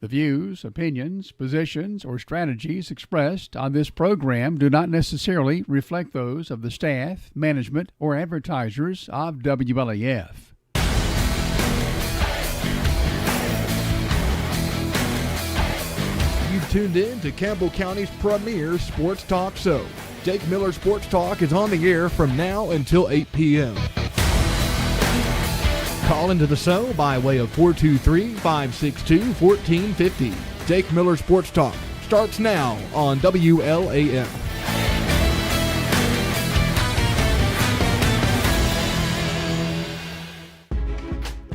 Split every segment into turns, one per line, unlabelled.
The views, opinions, positions, or strategies expressed on this program do not necessarily reflect those of the staff, management, or advertisers of WLAF.
You've tuned in to Campbell County's premier sports talk show. Jake Miller Sports Talk is on the air from now until 8 p.m. Call into the show by way of 423-562-1450. Jake Miller Sports Talk starts now on WLAF.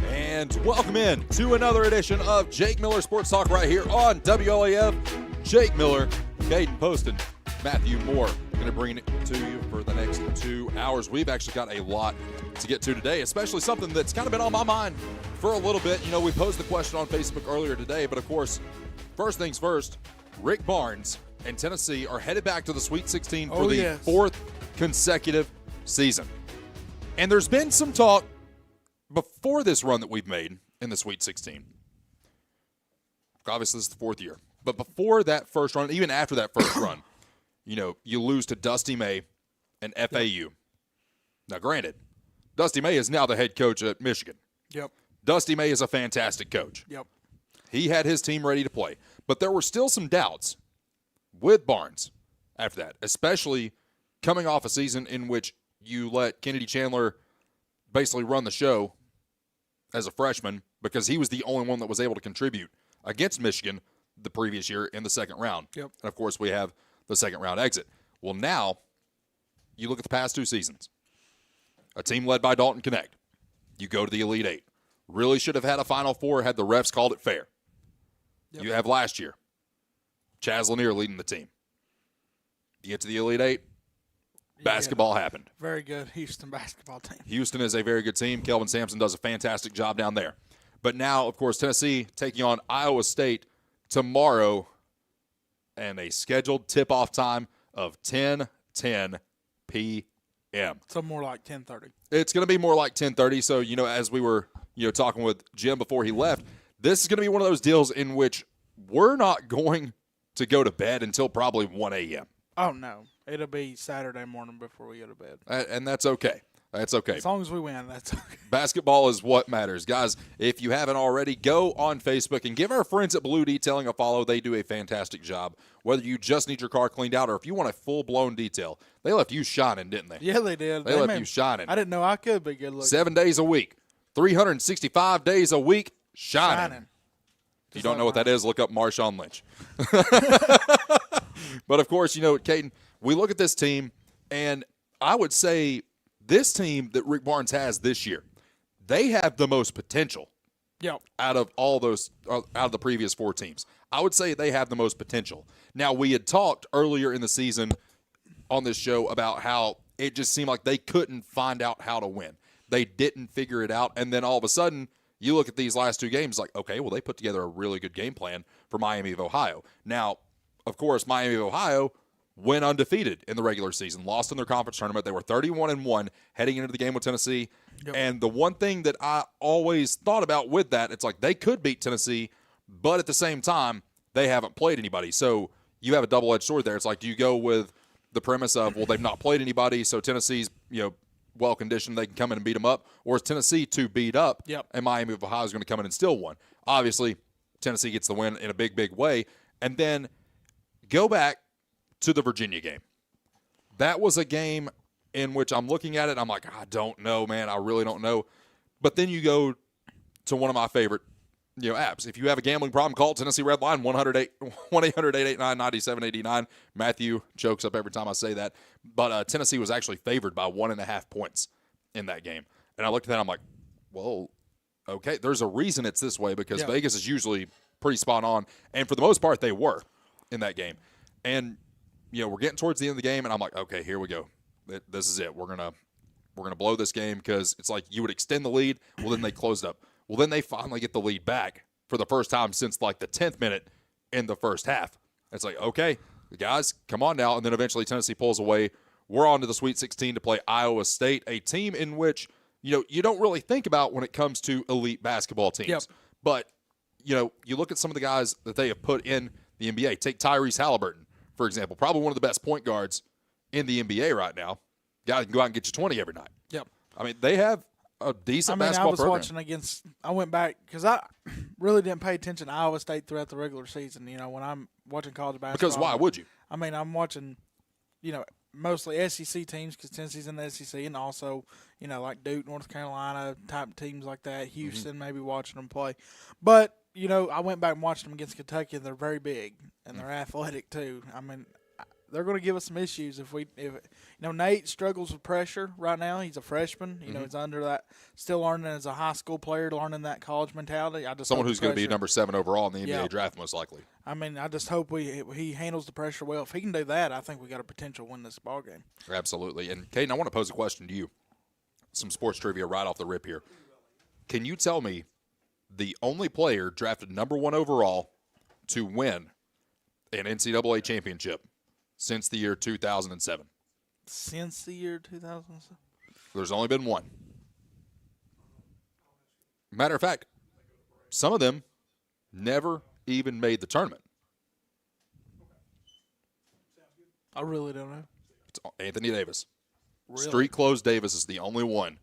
And welcome in to another edition of Jake Miller Sports Talk right here on WLAF. Jake Miller, Caden Poston, Matthew Moore going to bring it to you for the next 2 hours. We've actually got a lot to get to today, especially something that's kind of been on my mind for a little bit. You know, we posed the question on Facebook earlier today, but of course, first things first, Rick Barnes and Tennessee are headed back to the Sweet 16 for the fourth consecutive season. And there's been some talk before this run that we've made in the Sweet 16. Obviously, this is the fourth year. But before that first run, even after that first run, you know, you lose to Dusty May and FAU. Now, granted, Dusty May is now the head coach at Michigan.
Yep.
Dusty May is a fantastic coach.
Yep.
He had his team ready to play. But there were still some doubts with Barnes after that, especially coming off a season in which you let Kennedy Chandler basically run the show as a freshman because he was the only one that was able to contribute against Michigan the previous year in the second round.
Yep.
And, of course, we have the second round exit. Well, now you look at the past two seasons. A team led by Dalton Connect. You go to the Elite Eight. Really should have had a Final Four had the refs called it fair. Yep. You have last year. Chaz Lanier leading the team. You get to the Elite Eight. Basketball happened.
Very good Houston basketball team.
Houston is a very good team. Kelvin Sampson does a fantastic job down there. But now, of course, Tennessee taking on Iowa State tomorrow and a scheduled tip-off time of 10:10 p.m.
So more like 10:30.
It's going to be more like 10:30. So, you know, as we were, talking with Jim before he left, this is going to be one of those deals in which we're not going to go to bed until probably 1 a.m.
Oh, no. It'll be Saturday morning before we go to bed.
And that's okay. That's okay.
As long as we win, that's okay.
Basketball is what matters. Guys, if you haven't already, go on Facebook and give our friends at Blue Detailing a follow. They do a fantastic job. Whether you just need your car cleaned out or if you want a full-blown detail, they left you shining, didn't they?
Yeah, they did.
They left you shining.
I didn't know I could be good looking.
7 days a week, 365 days a week, shining. If you don't know what that is, look up Marshawn Lynch. But, of course, Caden, we look at this team, and I would say this team that Rick Barnes has this year, they have the most potential out of all those out of the previous four teams. I would say they have the most potential. Now, we had talked earlier in the season on this show about how it just seemed like they couldn't find out how to win. They didn't figure it out, and then all of a sudden, you look at these last two games like, okay, well, they put together a really good game plan for Miami of Ohio. Now, of course, Miami of Ohio went undefeated in the regular season, lost in their conference tournament. They were 31-1 heading into the game with Tennessee. Yep. And the one thing that I always thought about with that, it's like they could beat Tennessee, but at the same time, they haven't played anybody. So you have a double-edged sword there. It's like, do you go with the premise of, well, they've not played anybody, so Tennessee's, well-conditioned, they can come in and beat them up, or is Tennessee too beat up, and Miami of Ohio is going to come in and still win? Obviously, Tennessee gets the win in a big, big way. And then go back to the Virginia game. That was a game in which I'm looking at it, I'm like, I don't know, man. I really don't know. But then you go to one of my favorite, apps. If you have a gambling problem, call Tennessee Red Line, 1-800-889-9789. Matthew chokes up every time I say that. But Tennessee was actually favored by 1.5 points in that game. And I looked at that, I'm like, well, okay, there's a reason it's this way because Vegas is usually pretty spot on. And for the most part, they were in that game. And we're getting towards the end of the game, and I'm like, okay, here we go. This is it. We're gonna blow this game because it's like you would extend the lead. Well, then they closed up. Well, then they finally get the lead back for the first time since like the 10th minute in the first half. It's like, okay, guys, come on now. And then eventually Tennessee pulls away. We're on to the Sweet 16 to play Iowa State, a team in which you don't really think about when it comes to elite basketball teams. But you look at some of the guys that they have put in the NBA. Take Tyrese Halliburton, for example, probably one of the best point guards in the NBA right now. Guy that can go out and get you 20 every night.
Yep.
I mean, they have a decent basketball program.
I was watching I went back because I really didn't pay attention to Iowa State throughout the regular season. When I'm watching college basketball.
Because why would you?
I mean, I'm watching, mostly SEC teams because Tennessee's in the SEC, and also, like Duke, North Carolina type teams like that. Houston, maybe watching them play. But, I went back and watched them against Kentucky, and they're very big, and they're athletic too. I mean, they're going to give us some issues if Nate struggles with pressure right now. He's a freshman. He's under that, still learning as a high school player, learning that college mentality.
Someone who's going to be number 7 overall in the NBA draft, most likely.
I mean, I just hope he handles the pressure well. If he can do that, I think we got a potential to win this ball game.
Absolutely. And Caden, I want to pose a question to you. Some sports trivia right off the rip here. Can you tell me the only player drafted number 1 overall to win an NCAA championship since the year 2007?
Since the year 2007?
There's only been one. Matter of fact, some of them never even made the tournament.
I really don't know.
It's Anthony Davis.
Really?
Street Clothes Davis is the only one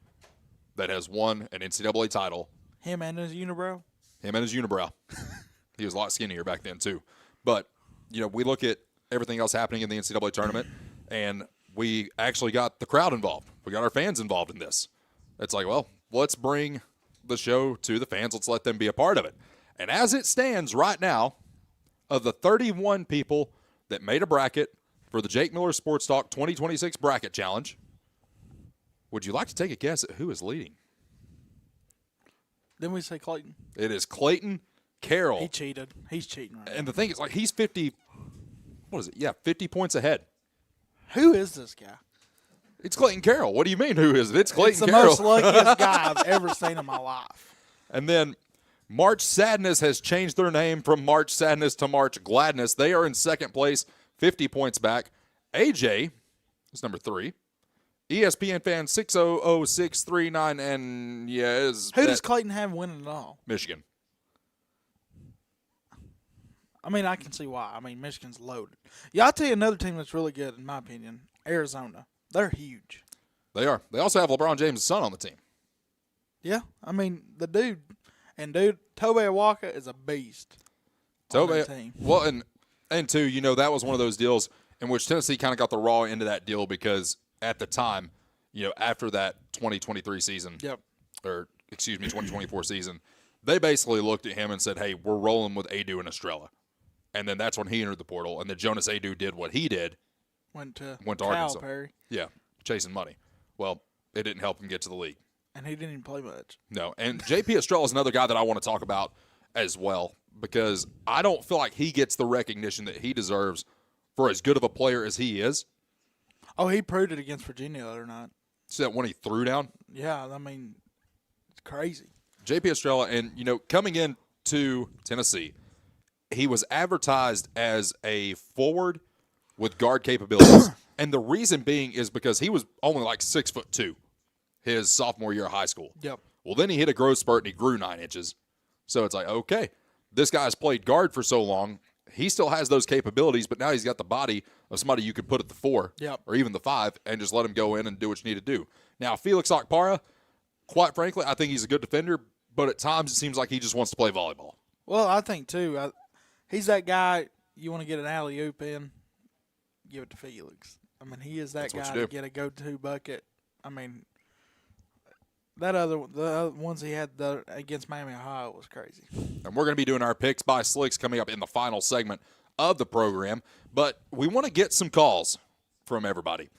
that has won an NCAA title.
Him and his unibrow?
Him and his unibrow. He was a lot skinnier back then, too. But, we look at everything else happening in the NCAA tournament, and we actually got the crowd involved. We got our fans involved in this. It's like, well, let's bring the show to the fans. Let's let them be a part of it. And as it stands right now, of the 31 people that made a bracket for the Jake Miller Sports Talk 2026 Bracket Challenge, would you like to take a guess at who is leading?
Didn't we say Clayton?
It is Clayton Carroll.
He cheated. He's cheating right now.
And the thing is, he's 50, 50 points ahead.
Who is this guy?
It's Clayton Carroll. What do you mean, who is it? It's Clayton
Carroll. It's the most luckiest guy I've ever seen in my life.
And then March Sadness has changed their name from March Sadness to March Gladness. They are in second place, 50 points back. AJ is number 3. ESPN fan 600639, and
who does Clayton have winning at all?
Michigan.
I mean, I can see why. I mean, Michigan's loaded. Yeah, I'll tell you another team that's really good, in my opinion, Arizona. They're huge.
They are. They also have LeBron James' son on the team.
Yeah, I mean, Tobe Awaka is a beast.
Tobe, well, and too, that was one of those deals in which Tennessee kind of got the raw end of that deal because at the time, after that 2023 season, 2024 season, they basically looked at him and said, hey, we're rolling with Adu and Estrella. And then that's when he entered the portal. And then Jonas Adu did what he did.
Went to
Arkansas.
Perry.
Yeah, chasing money. Well, it didn't help him get to the league.
And he didn't even play much.
No, and JP Estrella is another guy that I want to talk about as well because I don't feel like he gets the recognition that he deserves for as good of a player as he is.
Oh, he proved it against Virginia the other night.
See that one he threw down?
Yeah, I mean, it's crazy.
JP Estrella, and, coming into Tennessee, he was advertised as a forward with guard capabilities. And the reason being is because he was only like 6'2" his sophomore year of high school.
Yep.
Well, then he hit a growth spurt and he grew 9 inches. So it's like, okay, this guy's played guard for so long. He still has those capabilities, but now he's got the body of somebody you could put at the 4 or even the 5 and just let him go in and do what you need to do. Now, Felix Okpara, quite frankly, I think he's a good defender, but at times it seems like he just wants to play volleyball.
Well, I think, too, he's that guy you want to get an alley-oop in, give it to Felix. I mean, he is that guy to get a go-to bucket. I mean, the other ones he had against Miami, Ohio was crazy.
And we're going to be doing our picks by Slicks coming up in the final segment of the program. But we want to get some calls from everybody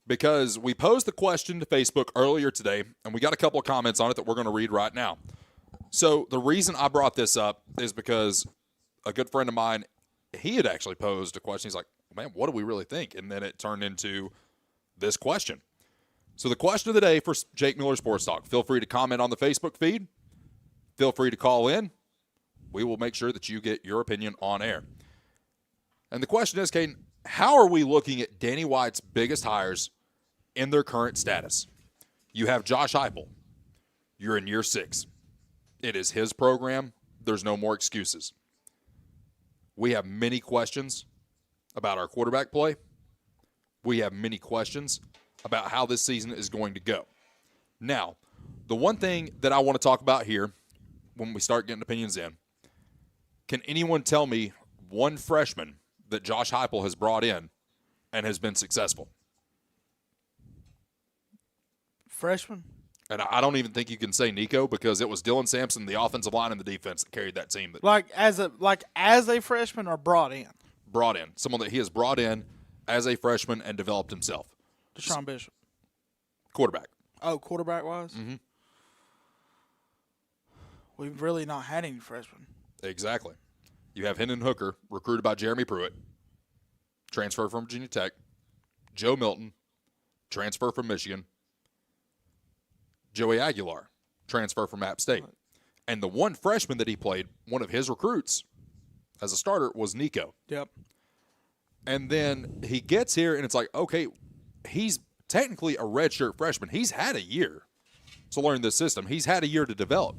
because we posed the question to Facebook earlier today, and we got a couple of comments on it that we're going to read right now. So the reason I brought this up is because a good friend of mine, he had actually posed a question. He's like, man, what do we really think? And then it turned into this question. So the question of the day for Jake Miller Sports Talk, feel free to comment on the Facebook feed. Feel free to call in. We will make sure that you get your opinion on air. And the question is, Caden, how are we looking at Danny White's biggest hires in their current status? You have Josh Heupel. You're in year 6. It is his program. there's no more excuses. We have many questions about our quarterback play. We have many questions about how this season is going to go. Now, the one thing that I want to talk about here when we start getting opinions in, can anyone tell me one freshman that Josh Heupel has brought in and has been successful?
Freshman?
And I don't even think you can say Nico, because it was Dylan Sampson, the offensive line and the defense, that carried that team.
Like as a freshman or brought in?
Brought in. Someone that he has brought in as a freshman and developed himself.
Deshaun Bishop.
Quarterback.
Oh, quarterback-wise?
Mm-hmm.
We've really not had any freshmen.
Exactly. You have Hendon Hooker, recruited by Jeremy Pruitt, transfer from Virginia Tech. Joe Milton, transfer from Michigan. Joey Aguilar, transfer from App State. And the one freshman that he played, one of his recruits as a starter, was Nico.
Yep.
And then he gets here, and it's like, okay, he's technically a redshirt freshman. He's had a year to learn this system. He's had a year to develop,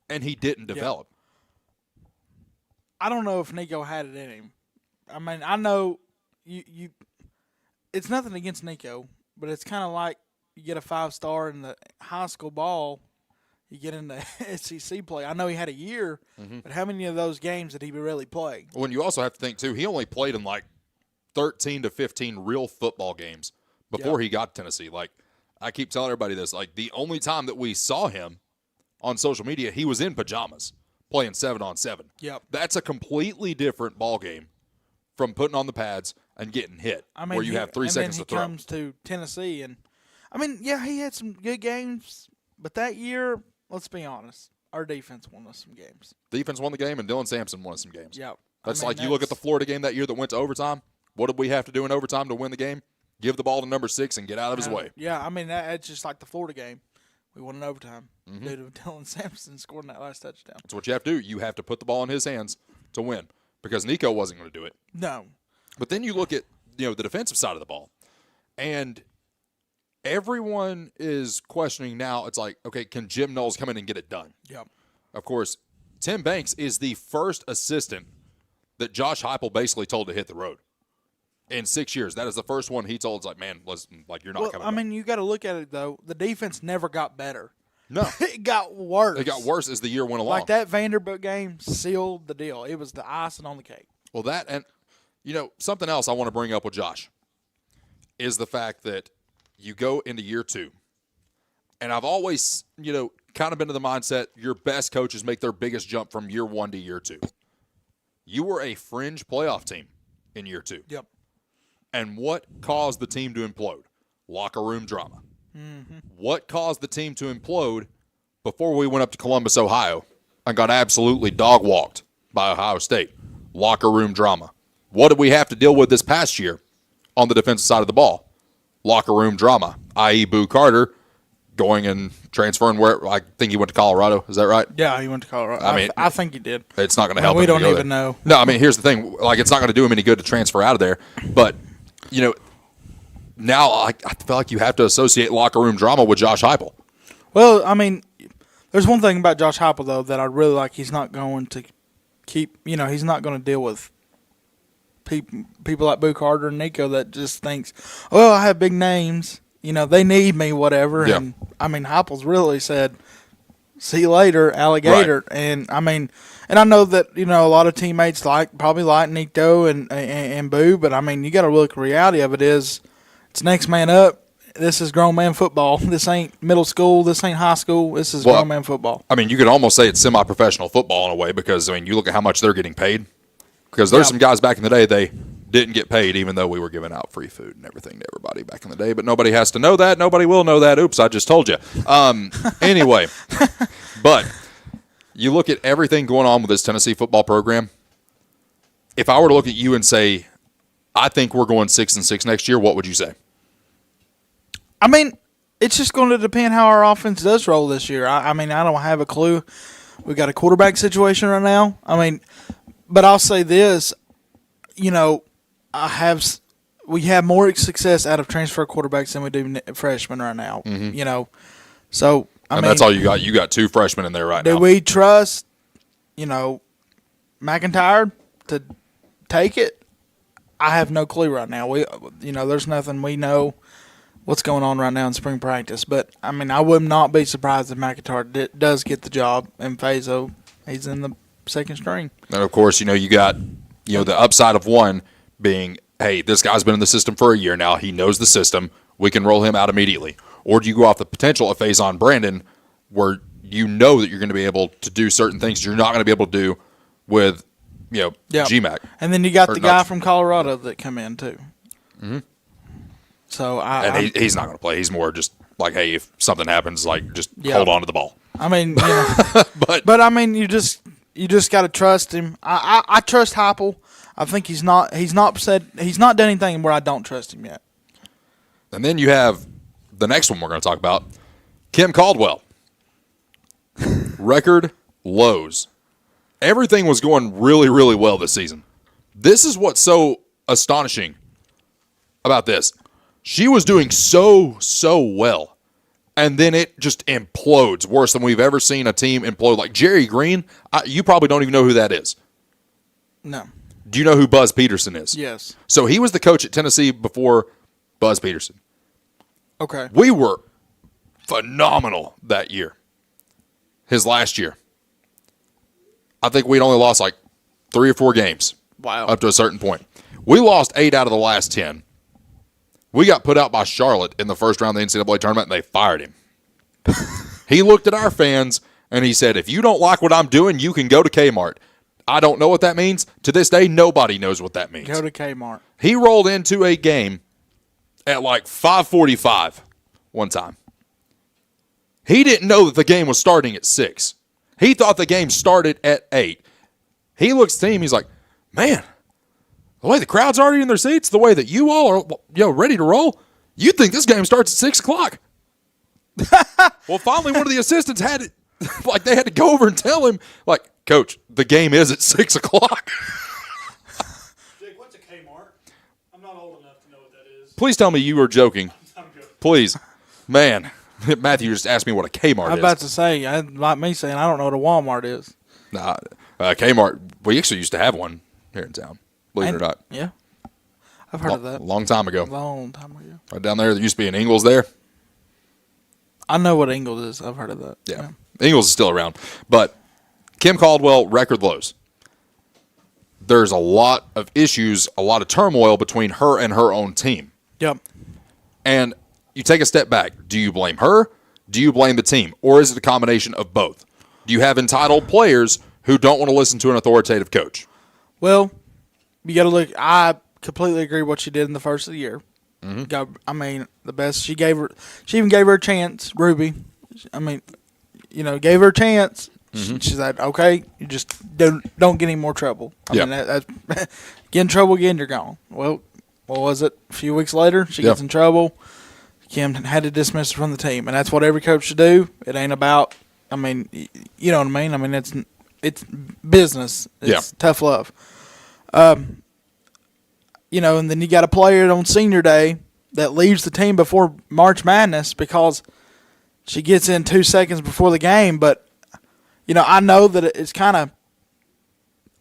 and he didn't develop.
Yep. I don't know if Nico had it in him. I mean, I know you it's nothing against Nico, but it's kind of like you get a 5-star in the high school ball, you get into SEC play. I know he had a year, but how many of those games did he really play?
Well, and you also have to think, too, he only played in like 13 to 15 real football games before he got to Tennessee. Like, I keep telling everybody this, like, the only time that we saw him on social media, he was in pajamas playing 7-on-7.
Yep.
That's a completely different ball game from putting on the pads and getting hit, where you have 3 seconds to throw.
And then he comes to Tennessee, and, I mean, yeah, he had some good games, but that year, let's be honest, our defense won us some games.
Defense won the game, and Dylan Sampson won us some games.
Yep.
That's you look at the Florida game that year that went to overtime. What did we have to do in overtime to win the game? Give the ball to number 6 and get out of his way.
Yeah, I mean, that's just like the Florida game. We won in overtime due to Dylan Sampson scoring that last touchdown.
That's what you have to do. You have to put the ball in his hands to win, because Nico wasn't going to do it.
No.
But then you look at the defensive side of the ball, and everyone is questioning now. It's like, okay, can Jim Knowles come in and get it done?
Yep.
Of course, Tim Banks is the first assistant that Josh Heupel basically told to hit the road in 6 years. That is the first one he told. It's like, man, listen, like, you're not coming.
I mean, you got to look at it though. The defense never got better.
No,
it got worse.
It got worse as the year went along.
Like that Vanderbilt game sealed the deal. It was the icing on the cake.
Well, that, and something else I want to bring up with Josh is the fact that you go into year 2, and I've always, kind of been to the mindset your best coaches make their biggest jump from year 1 to year 2. You were a fringe playoff team in year 2.
Yep.
And what caused the team to implode? Locker room drama.
Mm-hmm.
What caused the team to implode before we went up to Columbus, Ohio, and got absolutely dog-walked by Ohio State? Locker room drama. What did we have to deal with this past year on the defensive side of the ball? Locker room drama, i.e. Boo Carter going and transferring where I think he went to Colorado. Is that right?
Yeah, he went to Colorado. I think he did.
It's not going to help him.
We don't even know.
No, I mean, here's the thing. Like, it's not going to do him any good to transfer out of there. But, now I feel like you have to associate locker room drama with Josh Heupel.
Well, I mean, there's one thing about Josh Heupel, though, that I really like. He's not going to keep, he's not going to deal with people like Boo Carter and Nico that just thinks, well, I have big names. They need me, whatever.
Yeah.
And, I mean, Heupel's really said, see you later, alligator.
Right.
And, I mean, and I know that, a lot of teammates probably like Nico and Boo, but, I mean, you got to look, the reality of it is it's next man up. This is grown man football. This ain't middle school. This ain't high school. This is grown man football.
I mean, you could almost say it's semi-professional football in a way, because, I mean, you look at how much they're getting paid. Because there's some guys back in the day, they didn't get paid, even though we were giving out free food and everything to everybody back in the day. But nobody has to know that. Nobody will know that. Oops, I just told you. Anyway, but you look at everything going on with this Tennessee football program. If I were to look at you and say, I think we're going 6-6 next year, what would you say?
I mean, it's just going to depend how our offense does roll this year. I mean, I don't have a clue. We got a quarterback situation right now. I mean, but I'll say this, we have more success out of transfer quarterbacks than we do freshmen right now.
Mm-hmm.
So I mean,
that's all you got. You got 2 freshmen in there right now.
Do we trust McIntyre to take it, I have no clue right now. There's nothing we know what's going on right now in spring practice. But, I mean, I would not be surprised if McIntyre does get the job and Fazo, he's in the second string.
And, of course, you got, the upside of one being, hey, this guy's been in the system for a year now. He knows the system. We can roll him out immediately. Or do you go off the potential of Faison Brandon where you know that you're going to be able to do certain things you're not going to be able to do with, GMAC.
And then you got the guy from Colorado that come in, too. Mm-hmm. So
he's not going to play. He's more just like, hey, if something happens, just hold on to the ball.
I mean, but I mean, you just got to trust him. I trust Heupel. I think he's not done anything where I don't trust him yet.
And then you have the next one we're going to talk about, Kim Caldwell. Record lows. Everything was going really, really well this season. This is what's so astonishing about this. She was doing so well, and then it just implodes worse than we've ever seen a team implode. Like Jerry Green, you probably don't even know who that is.
No.
Do you know who Buzz Peterson is?
Yes.
So he was the coach at Tennessee before Buzz Peterson.
Okay.
We were phenomenal that year. His last year. I think we'd only lost 3 or 4 games.
Wow.
Up to a certain point. We lost 8 out of the last 10. We got put out by Charlotte in the first round of the NCAA tournament, and they fired him. He looked at our fans, and he said, if you don't like what I'm doing, you can go to Kmart. I don't know what that means. To this day, nobody knows what that means.
Go to Kmart.
He rolled into a game at 5:45 one time. He didn't know that the game was starting at 6. He thought the game started at 8. He looks at the team, he's like, man, the way the crowd's already in their seats, the way that you all are ready to roll, you'd think this game starts at 6 o'clock. Well, finally one of the assistants had it, they had to go over and tell him, Coach, the game is at 6 o'clock.
Jake, what's a Kmart? I'm not old enough to know what that is.
Please tell me you were joking.
I'm joking.
Please. Man, Matthew just asked me what a Kmart is.
I'm about to say, like me saying, I don't know what a Walmart is.
Nah, Kmart, we actually used to have one here in town, believe it or not.
Yeah. I've heard of that.
A long time ago.
Long time ago.
Right down there, there used to be an Ingles there.
I know what Ingles is. I've heard of that.
Yeah. Ingles is still around. But Kim Caldwell, record lows. There's a lot of issues, a lot of turmoil between her and her own team.
Yep.
And you take a step back. Do you blame her? Do you blame the team? Or is it a combination of both? Do you have entitled players who don't want to listen to an authoritative coach?
Well, you got to look. I completely agree with what she did in the first of the year.
Mm-hmm.
The best she gave her. She even gave her a chance, Ruby. Gave her a chance.
Mm-hmm.
She said, "Okay, you just don't get any more trouble." That's get in trouble again, you're gone. Well, what was it? A few weeks later, she gets in trouble. Kim had to dismiss her from the team, and that's what every coach should do. It ain't about. You know what I mean. It's business. It's tough love. And then you got a player on senior day that leaves the team before March Madness because she gets in 2 seconds before the game. But, I know that it's kind of,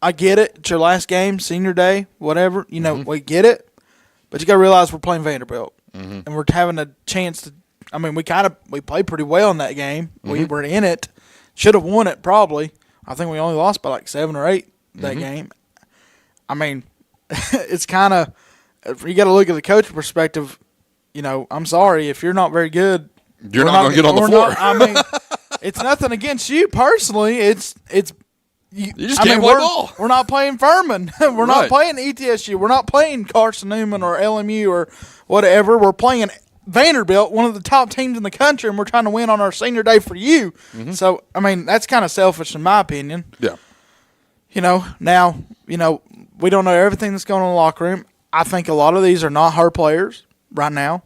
I get it. It's your last game, senior day, whatever. We get it. But you got to realize we're playing Vanderbilt. Mm-hmm. And we're having a chance to, we played pretty well in that game. Mm-hmm. We were in it. Should have won it probably. I think we only lost by 7 or 8 that game. It's kind of, you got to look at the coach perspective. I'm sorry if you're not very good.
You're not going to get on the
floor. It's nothing against you personally. You
just can't play ball.
We're not playing Furman. We're not playing ETSU. We're not playing Carson Newman or LMU or whatever. We're playing Vanderbilt, one of the top teams in the country, and we're trying to win on our senior day for you. Mm-hmm. So, that's kind of selfish in my opinion.
Yeah.
Now, we don't know everything that's going on in the locker room. I think a lot of these are not her players right now.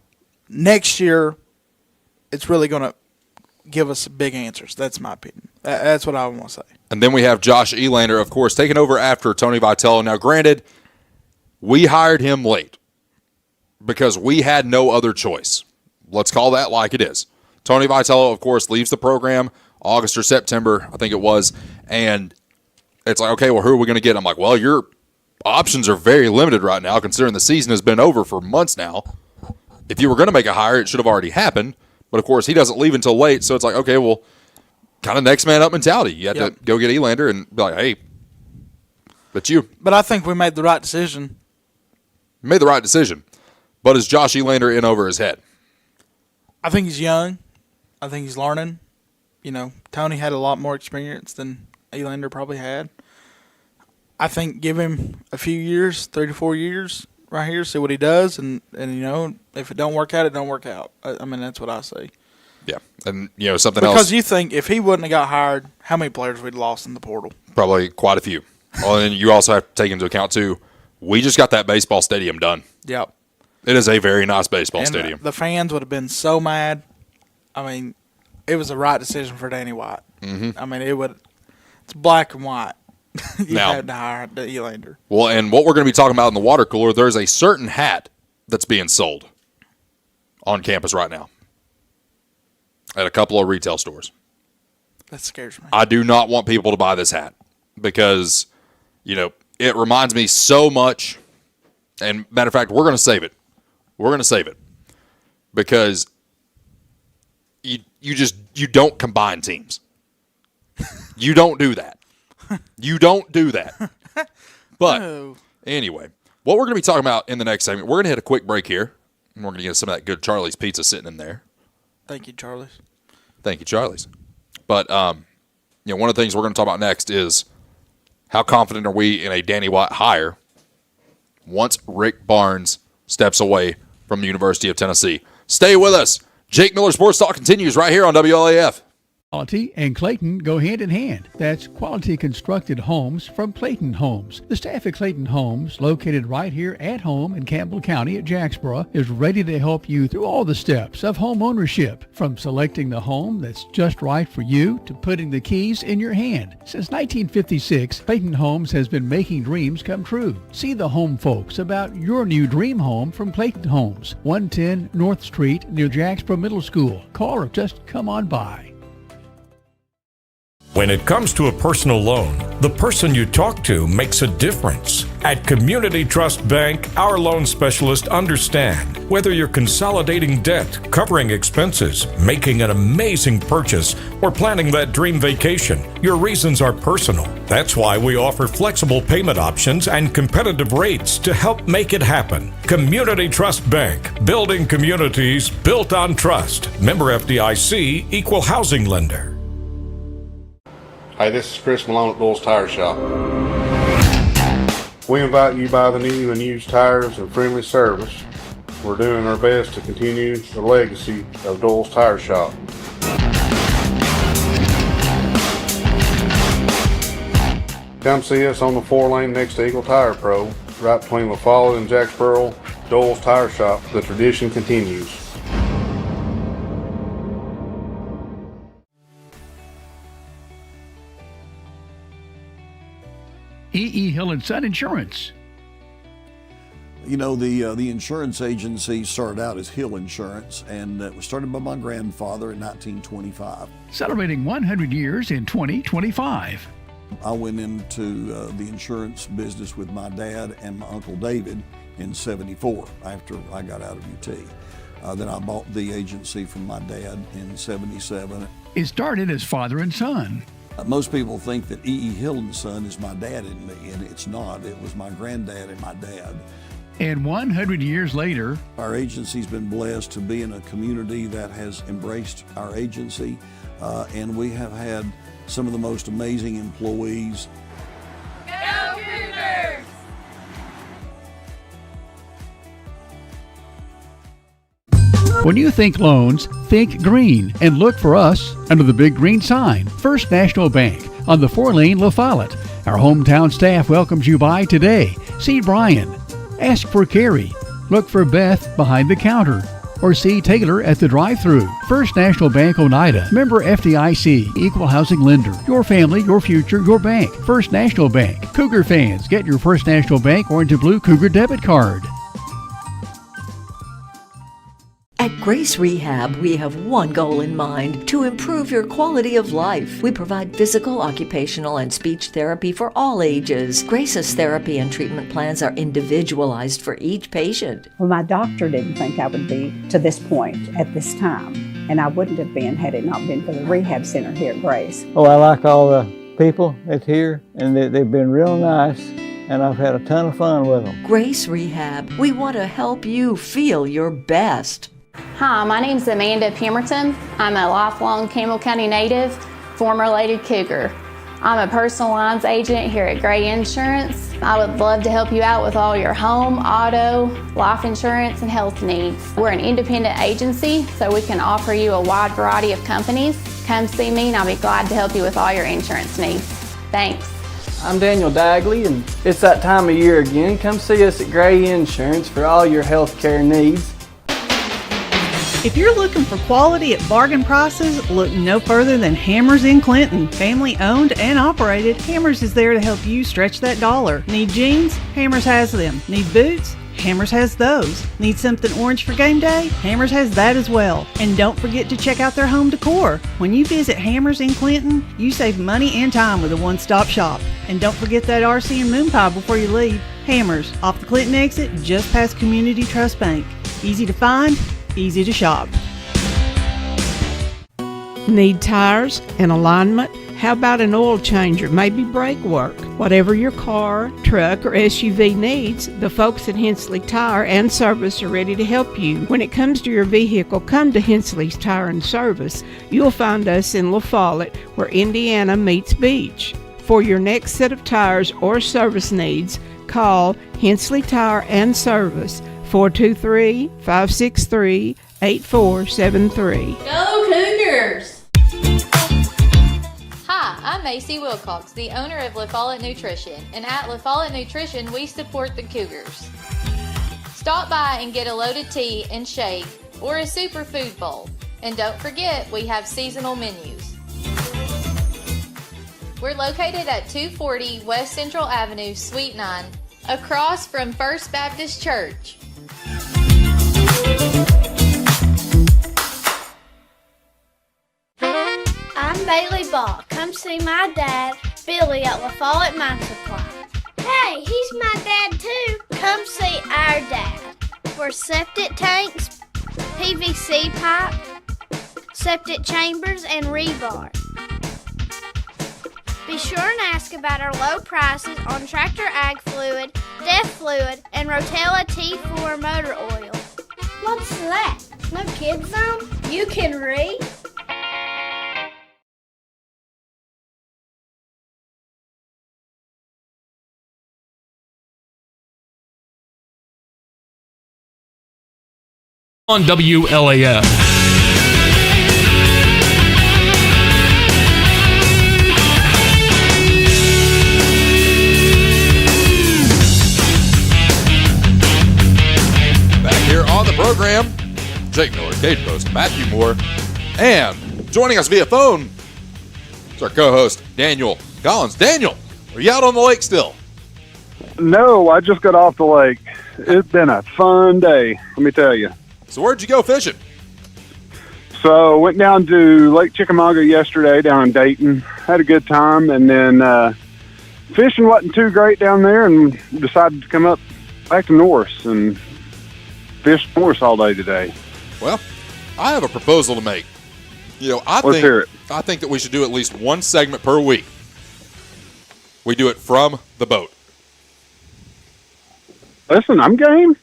Next year, it's really going to give us big answers. That's my opinion. That's what I want to say. And
then we have Josh Elander, of course, taking over after Tony Vitello. Now, granted, we hired him late because we had no other choice. Let's call that like it is. Tony Vitello, of course, leaves the program August or September, I think it was, and it's like, okay, well, who are we going to get? I'm like, well, your options are very limited right now, considering the season has been over for months now. If you were going to make a hire, it should have already happened. But, of course, he doesn't leave until late, so it's like, okay, well, kind of next man up mentality. You have to go get Elander and be like, hey, that's you.
But I think we made the right decision.
Made the right decision. But is Josh Elander in over his head?
I think he's young. I think he's learning. You know, Tony had a lot more experience than Elander probably had. I think give him a few years, 3 to 4 years right here, see what he does, and you know, if it don't work out, it don't work out. I mean, that's what I say.
Yeah, and you know, something
because
else.
Because you think if he wouldn't have got hired, how many players we'd lost in the portal?
Probably quite a few. Well, and you also have to take into account, too, we just got that baseball stadium done.
Yep.
It is a very nice baseball stadium.
The fans would have been so mad. I mean, it was the right decision for Danny White.
Mm-hmm.
I mean, it's black and white. You had to hire the Elander.
Well, and what we're going to be talking about in the water cooler, there's a certain hat that's being sold on campus right now at a couple of retail stores.
That scares me.
I do not want people to buy this hat because, you know, it reminds me so much. And matter of fact, we're going to save it. We're going to save it because you don't combine teams. You don't do that. You don't do that. But anyway, what we're going to be talking about in the next segment, we're going to hit a quick break here, and we're going to get some of that good Charlie's pizza sitting in there.
Thank you, Charlie's.
Thank you, Charlie's. But you know, one of the things we're going to talk about next is how confident are we in a Danny White hire once Rick Barnes steps away from the University of Tennessee. Stay with us. Jake Miller Sports Talk continues right here on WLAF.
Quality and Clayton go hand in hand. That's quality constructed homes from Clayton Homes. The staff at Clayton Homes, located right here at home in Campbell County at Jacksboro, is ready to help you through all the steps of home ownership, from selecting the home that's just right for you to putting the keys in your hand. Since 1956, Clayton Homes has been making dreams come true. See the home folks about your new dream home from Clayton Homes, 110 North Street near Jacksboro Middle School. Call or just come on by.
When it comes to a personal loan, the person you talk to makes a difference. At Community Trust Bank, our loan specialists understand whether you're consolidating debt, covering expenses, making an amazing purchase, or planning that dream vacation. Your reasons are personal. That's why we offer flexible payment options and competitive rates to help make it happen. Community Trust Bank, building communities built on trust. Member FDIC, equal housing lender.
Hey, this is Chris Malone at Doyle's Tire Shop. We invite you to buy the new and used tires and friendly service. We're doing our best to continue the legacy of Doyle's Tire Shop. Come see us on the 4-lane next to Eagle Tire Pro, right between La Follette and Jacksboro. Doyle's Tire Shop. The tradition continues.
E.E. Hill & Son Insurance.
You know, the insurance agency started out as Hill Insurance, and it was started by my grandfather in 1925.
Celebrating 100 years in 2025.
I went into the insurance business with my dad and my Uncle David in '74 after I got out of UT. Then I bought the agency from my dad in '77.
It started as father and son.
Most people think that E.E. Hill & Son is my dad and me, and it's not. It was my granddad and my dad.
And 100 years later,
our agency's been blessed to be in a community that has embraced our agency, and we have had some of the most amazing employees.
Go Cougars!
When you think loans, think green and look for us under the big green sign, First National Bank on the 4-lane La Follette. Our hometown staff welcomes you by today. See Brian. Ask for Carrie. Look for Beth behind the counter. Or see Taylor at the drive-thru. First National Bank Oneida. Member FDIC. Equal housing lender. Your family, your future, your bank. First National Bank. Cougar fans, get your First National Bank Orange and Blue Cougar debit card.
At Grace Rehab, we have one goal in mind: to improve your quality of life. We provide physical, occupational, and speech therapy for all ages. Grace's therapy and treatment plans are individualized for each patient.
Well, my doctor didn't think I would be to this point at this time, and I wouldn't have been had it not been for the rehab center here at Grace.
Oh, I like all the people that's here, and they've been real nice, and I've had a ton of fun with them.
Grace Rehab, we want to help you feel your best.
Hi, my name's Amanda Pemberton. I'm a lifelong Campbell County native, former Lady Cougar. I'm a personal lines agent here at Gray Insurance. I would love to help you out with all your home, auto, life insurance, and health needs. We're an independent agency, so we can offer you a wide variety of companies. Come see me and I'll be glad to help you with all your insurance needs. Thanks.
I'm Daniel Dagley, and it's that time of year again. Come see us at Gray Insurance for all your health care needs.
If you're looking for quality at bargain prices, look no further than Hammers in Clinton. Family owned and operated, Hammers is there to help you stretch that dollar. Need jeans? Hammers has them. Need boots? Hammers has those. Need something orange for game day? Hammers has that as well. And don't forget to check out their home decor. When you visit Hammers in Clinton, you save money and time with a one-stop shop. And don't forget that RC and moon pie before you leave. Hammers, off the Clinton exit, just past Community Trust Bank. Easy to find, easy to shop.
Need tires and alignment? How about an oil changer, maybe brake work? Whatever your car, truck, or SUV needs, the folks at Hensley Tire and Service are ready to help you. When it comes to your vehicle, come to Hensley's Tire and Service. You'll find us in La Follette, where Indiana meets Beach. For your next set of tires or service needs, call Hensley Tire and Service, 423-563-8473.
Go Cougars!
Hi, I'm Macy Wilcox, the owner of La Follette Nutrition, and at La Follette Nutrition, we support the Cougars. Stop by and get a loaded tea and shake or a superfood bowl. And don't forget, we have seasonal menus. We're located at 240 West Central Avenue, Suite 9, across from First Baptist Church.
I'm Bailey Ball. Come see my dad, Billy, at La Follette Mine Supply. Hey, he's my dad too. Come see our dad for septic tanks, PVC pipe, septic chambers, and rebar. Be sure and ask about our low prices on Tractor Ag Fluid, Def Fluid, and Rotella T4 motor oil. What's that? No kids zone? You can read?
On WLAF.
Back here on the program, Jake Miller, Cade Post, Matthew Moore, and joining us via phone is our co-host, Daniel Collins. Daniel, are you out on the lake still?
No, I just got off the lake. It's been a fun day, let me tell you.
So where'd you go fishing?
So went down to Lake Chickamauga yesterday down in Dayton. Had a good time, and then fishing wasn't too great down there, and decided to come up back to Norris and fish Norris all day today.
Well, I have a proposal to make. You know, I think that we should do at least one segment per week. We do it from the boat.
Listen, I'm game.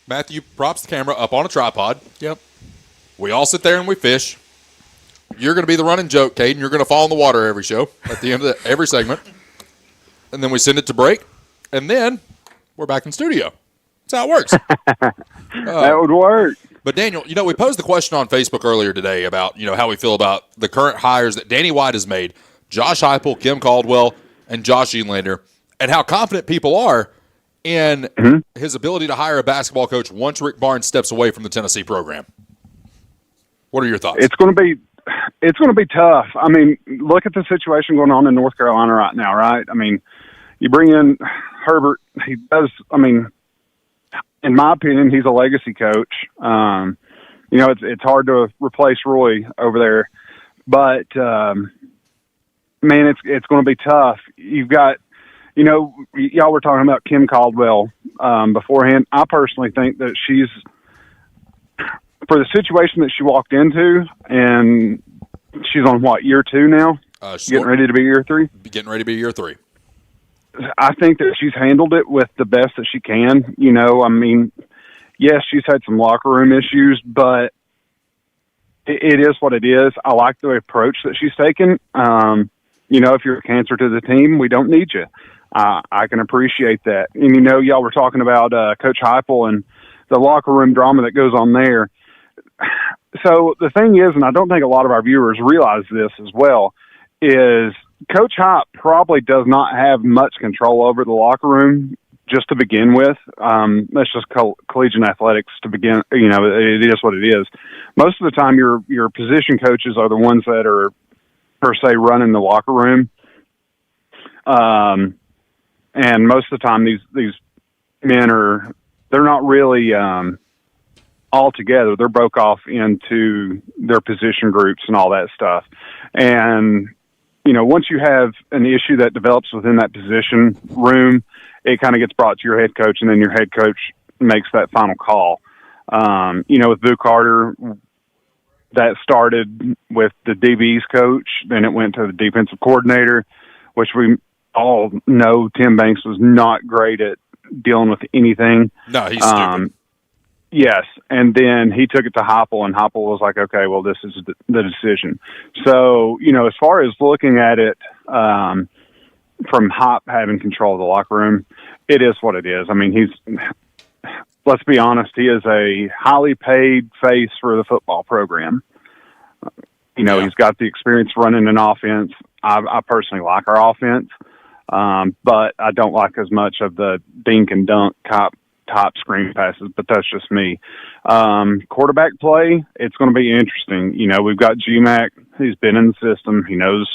Matthew props the camera up on a tripod.
Yep.
We all sit there and we fish. You're going to be the running joke, Caden. You're going to fall in the water every show at the end of every segment. And then we send it to break. And then we're back in studio. That's how it works.
That would work.
But, Daniel, you know, we posed the question on Facebook earlier today about, you know, how we feel about the current hires that Danny White has made, Josh Heupel, Kim Caldwell, and Josh Elander, and how confident people are in his ability to hire a basketball coach once Rick Barnes steps away from the Tennessee program. What are your thoughts?
It's going to be tough. I mean, look at the situation going on in North Carolina right now, right? I mean, you bring in Herbert. He does. I mean, in my opinion, he's a legacy coach. It's hard to replace Roy over there, but man, it's going to be tough. You've got, y'all were talking about Kim Caldwell beforehand. I personally think that she's, for the situation that she walked into, and she's on year 2 now? Getting ready to be year 3?
Getting ready to be year 3.
I think that she's handled it with the best that she can. Yes, she's had some locker room issues, but it is what it is. I like the approach that she's taken. If you're a cancer to the team, we don't need you. I can appreciate that. And, y'all were talking about Coach Heupel and the locker room drama that goes on there. So the thing is, and I don't think a lot of our viewers realize this as well, is Coach Hype probably does not have much control over the locker room just to begin with. That's just collegiate athletics to begin. It is what it is. Most of the time, your position coaches are the ones that are, per se, running the locker room. And most of the time, these men they're not really all together. They're broke off into their position groups and all that stuff. And once you have an issue that develops within that position room, it kind of gets brought to your head coach, and then your head coach makes that final call. With Boo Carter, that started with the DB's coach, then it went to the defensive coordinator, which we all know Tim Banks was not great at dealing with anything.
No, he's stupid.
Yes, and then he took it to Heupel, and Heupel was like, okay, well, this is the decision. So, as far as looking at it from Hop having control of the locker room, it is what it is. I mean, let's be honest, he is a highly paid face for the football program. He's got the experience running an offense. I personally like our offense, but I don't like as much of the dink and dunk top screen passes, but that's just me. Quarterback play, it's going to be interesting. We've got GMAC. He's been in the system. He knows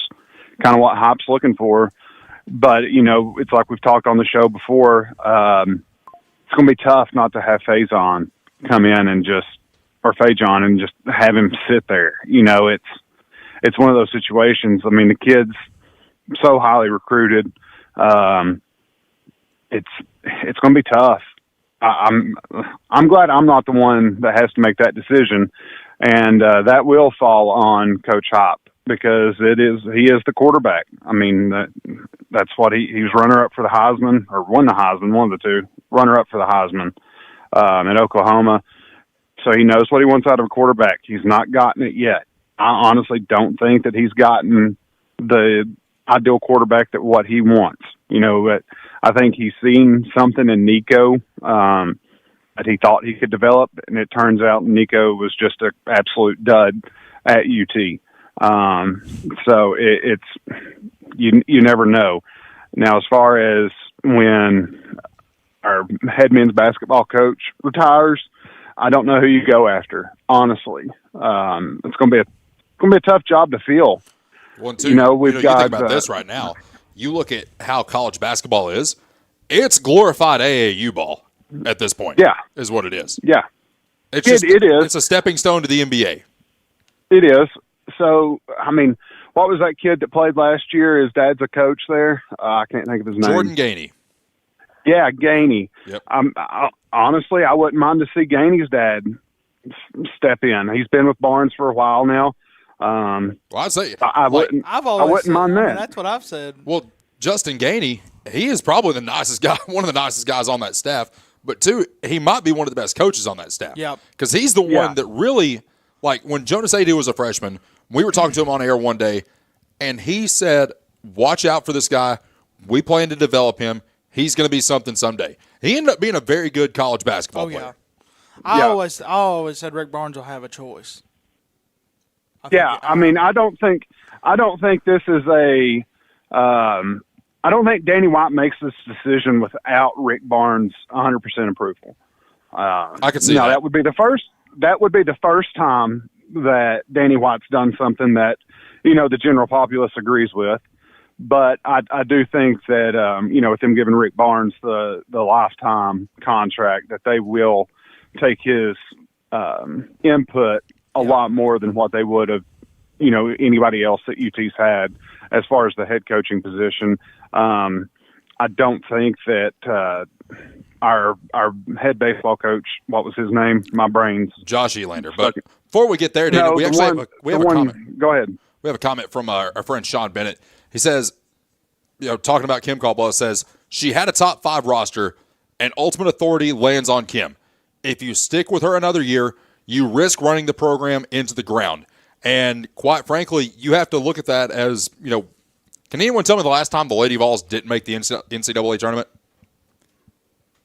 kind of what Hop's looking for. But, it's like we've talked on the show before. It's going to be tough not to have Faison come in and just have him sit there. It's one of those situations. I mean, the kid's so highly recruited. It's going to be tough. I'm glad I'm not the one that has to make that decision, and that will fall on Coach Hop because he is the quarterback. I mean, that's what he was runner up for the Heisman, or won the Heisman, one of the two, runner up for the Heisman in Oklahoma. So he knows what he wants out of a quarterback. He's not gotten it yet. I honestly don't think that he's gotten the ideal quarterback that what he wants. But I think he's seen something in Nico that he thought he could develop, and it turns out Nico was just an absolute dud at UT. So you never know. Now, as far as when our head men's basketball coach retires, I don't know who you go after. Honestly, it's going to be a tough job to fill.
One, two. You think about this right now. You look at how college basketball is. It's glorified AAU ball at this point.
Yeah,
is what it is.
Yeah,
it is. It's a stepping stone to the NBA.
It is. So, I mean, what was that kid that played last year? His dad's a coach there. I can't think of his name.
Jordan Gainey.
Yeah, Gainey.
Yep.
Honestly, I wouldn't mind to see Gainey's dad step in. He's been with Barnes for a while now.
Well, I'd say
I wouldn't mind that.
That's what I've said.
Well, Justin Gainey, he is probably the nicest guy, one of the nicest guys on that staff. But two, he might be one of the best coaches on that staff.
Yeah,
because he's the one that really, like when Jonas Adu was a freshman, we were talking to him on air one day, and he said, "Watch out for this guy. We plan to develop him. He's going to be something someday." He ended up being a very good college basketball player.
I always said Rick Barnes will have a choice.
I mean, I don't think this is a. I don't think Danny White makes this decision without Rick Barnes' 100% approval.
I could see
that. That would be the first. That would be the first time that Danny White's done something that the general populace agrees with. But I do think that, with them giving Rick Barnes the lifetime contract, that they will take his input a lot more than what they would have, anybody else that UT's had as far as the head coaching position. I don't think that our head baseball coach, what was his name? My brain's
Josh Elander. But before we get there, Daniel, we have a comment.
Go ahead.
We have a comment from our friend Sean Bennett. He says, talking about Kim Caldwell, says, she had a top 5 roster and ultimate authority lands on Kim. If you stick with her another year, you risk running the program into the ground. And quite frankly, you have to look at that as, can anyone tell me the last time the Lady Vols didn't make the NCAA tournament?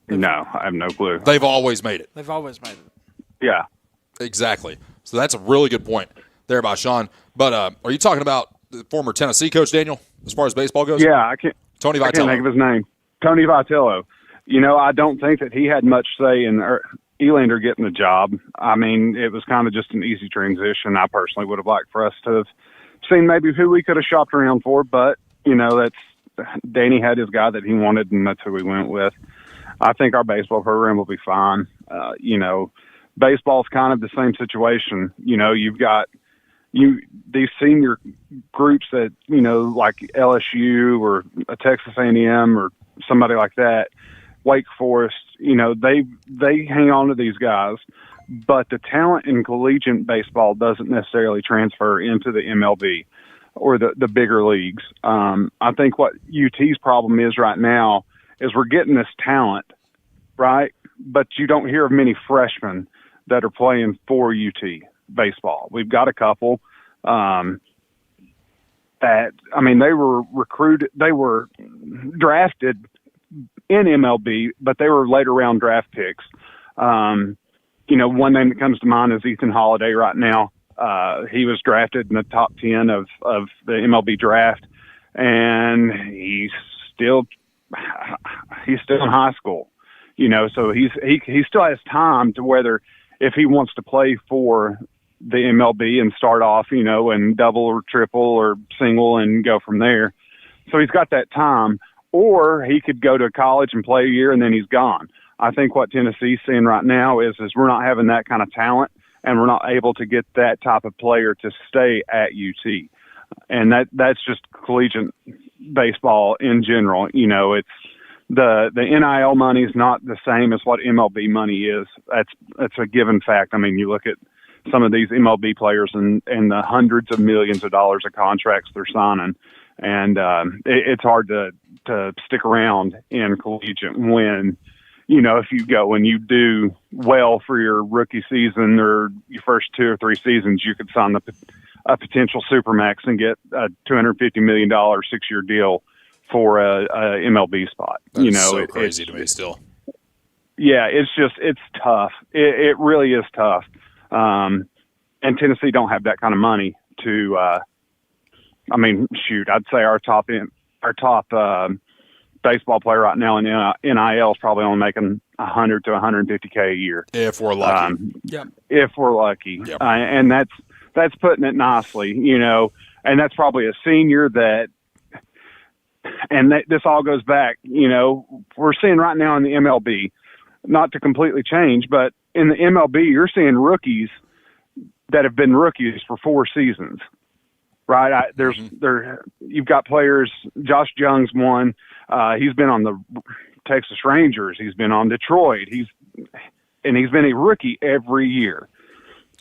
No, I have no clue.
They've always made it.
They've always made it.
Yeah.
Exactly. So that's a really good point there by Sean. But are you talking about the former Tennessee coach, Daniel, as far as baseball goes?
Yeah, I can't think of his name. Tony Vitello. I don't think that he had much say in Elander getting the job. I mean, it was kind of just an easy transition. I personally would have liked for us to have seen maybe who we could have shopped around for, but, Danny had his guy that he wanted, and that's who we went with. I think our baseball program will be fine. Baseball's kind of the same situation. You've got these senior groups that, like LSU or a Texas A&M or somebody like that, Wake Forest, they hang on to these guys, but the talent in collegiate baseball doesn't necessarily transfer into the MLB or the bigger leagues. I think what UT's problem is right now is we're getting this talent, right? But you don't hear of many freshmen that are playing for UT baseball. We've got a couple they were recruited, they were drafted in MLB, but they were later round draft picks. One name that comes to mind is Ethan Holiday right now. He was drafted in the top 10 of the MLB draft, and he's still in high school, so he still has time to whether if he wants to play for the MLB and start off, and double or triple or single and go from there. So he's got that time, or he could go to college and play a year and then he's gone. I think what Tennessee's seeing right now is we're not having that kind of talent, and we're not able to get that type of player to stay at UT. And that's just collegiate baseball in general. It's the NIL money is not the same as what MLB money is. That's a given fact. I mean, you look at some of these MLB players and the hundreds of millions of dollars of contracts they're signing. And it's hard to stick around in collegiate when, if you go and you do well for your rookie season or your first 2 or 3 seasons, you could sign a potential supermax and get a $250 million 6-year deal for a MLB spot.
That's so crazy to me still.
Yeah, it's tough. It really is tough. And Tennessee don't have that kind of money to, I'd say our top baseball player right now in NIL is probably only making $100 to $150K a year.
If we're lucky.
If we're lucky.
Yep.
And that's putting it nicely, and that's probably a senior this all goes back, we're seeing right now in the MLB, not to completely change, but in the MLB, you're seeing rookies that have been rookies for 4 seasons, right? You've got players, Josh Jung's one, he's been on the Texas Rangers, he's been on Detroit, he's been a rookie every year.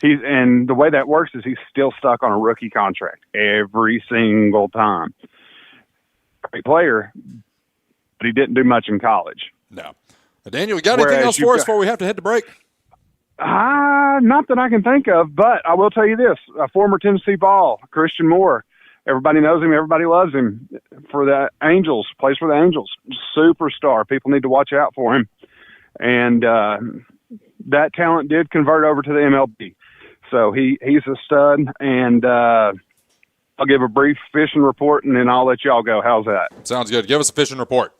And the way that works is he's still stuck on a rookie contract every single time. Great player, but he didn't do much in college.
No. Daniel, we got anything else for us before we have to head to break?
Not that I can think of, but I will tell you this. A former Tennessee Vol, Christian Moore, everybody knows him, everybody loves him for the Angels, plays for the Angels. Superstar. People need to watch out for him. And that talent did convert over to the MLB. So he's a stud, and I'll give a brief fishing report, and then I'll let y'all go. How's that?
Sounds good. Give us a fishing report.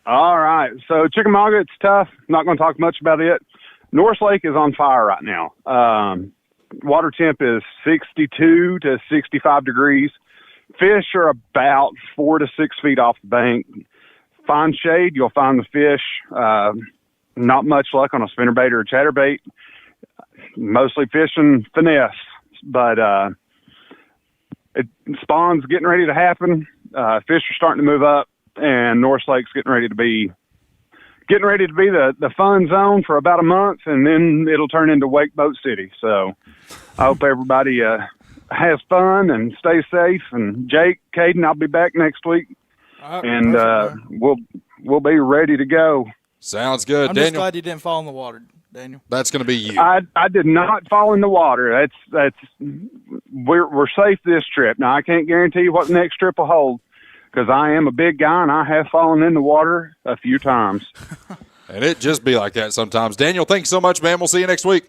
All right. So Chickamauga, it's tough. Not going to talk much about it. North Lake is on fire right now. Water temp is 62 to 65 degrees. fish are about 4 to 6 feet off the bank. Find shade, you'll find the fish. Not much luck on a spinnerbait or a chatterbait. Mostly fishing finesse, but spawn's getting ready to happen. Fish are starting to move up, and North Lake's getting ready to be the fun zone for about a month, and then it'll turn into Wake Boat City. So I hope everybody has fun and stay safe. And Jake, Caden, I'll be back next week, and we'll be ready to go.
Sounds good.
I'm
Daniel,
just glad you didn't fall in the water, Daniel.
That's going to be you.
I did not fall in the water. We're safe this trip. Now I can't guarantee you what the next trip will hold, because I am a big guy and I have fallen in the water a few times.
And it just be like that sometimes. Daniel, thanks so much, man. We'll see you next week.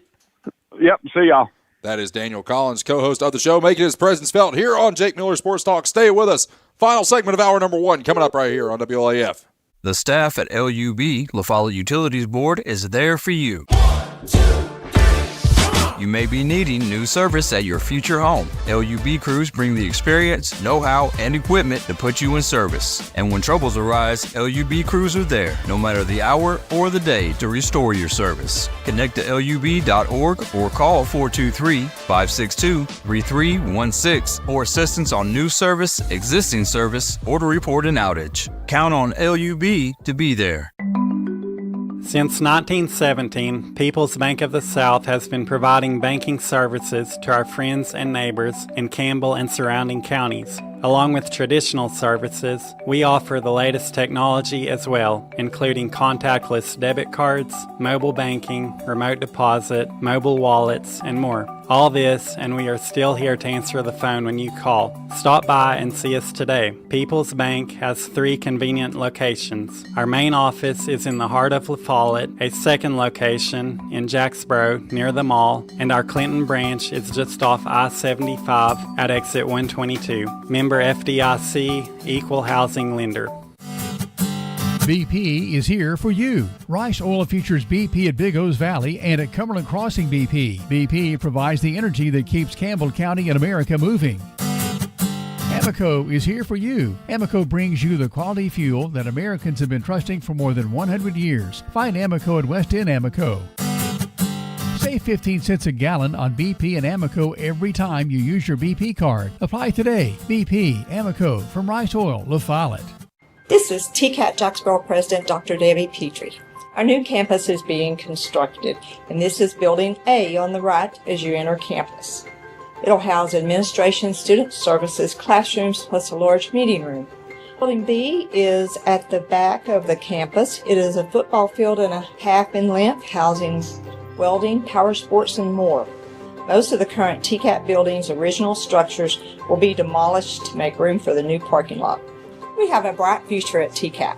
Yep, see y'all.
That is Daniel Collins, co-host of the show, making his presence felt here on Jake Miller Sports Talk. Stay with us. Final segment of hour number 1 coming up right here on WLAF.
The staff at LUB, La Follette Utilities Board, is there for you. You may be needing new service at your future home. LUB crews bring the experience, know-how, and equipment to put you in service. And when troubles arise, LUB crews are there, no matter the hour or the day, to restore your service. Connect to LUB.org or call 423-562-3316 for assistance on new service, existing service, or to report an outage. Count on LUB to be there.
Since 1917, People's Bank of the South has been providing banking services to our friends and neighbors in Campbell and surrounding counties. Along with traditional services, we offer the latest technology as well, including contactless debit cards, mobile banking, remote deposit, mobile wallets, and more. All this, and we are still here to answer the phone when you call. Stop by and see us today. People's Bank has 3 convenient locations. Our main office is in the heart of La Follette, a second location in Jacksboro near the mall, and our Clinton branch is just off I-75 at exit 122. Member FDIC, Equal Housing Lender.
BP is here for you. Rice Oil features BP at Big O's Valley and at Cumberland Crossing BP. BP provides the energy that keeps Campbell County and America moving. Amoco is here for you. Amoco brings you the quality fuel that Americans have been trusting for more than 100 years. Find Amoco at West End Amoco. Save 15 cents a gallon on BP and Amoco every time you use your BP card. Apply today. BP, Amoco, from Rice Oil, La Follette.
This is TCAT Jacksboro President Dr. Debbie Petrie. Our new campus is being constructed, and this is Building A on the right as you enter campus. It'll house administration, student services, classrooms, plus a large meeting room. Building B is at the back of the campus. It is a football field and a half in length, housing welding, power sports, and more. Most of the current TCAT building's original structures will be demolished to make room for the new parking lot. We have a bright future at TCAT.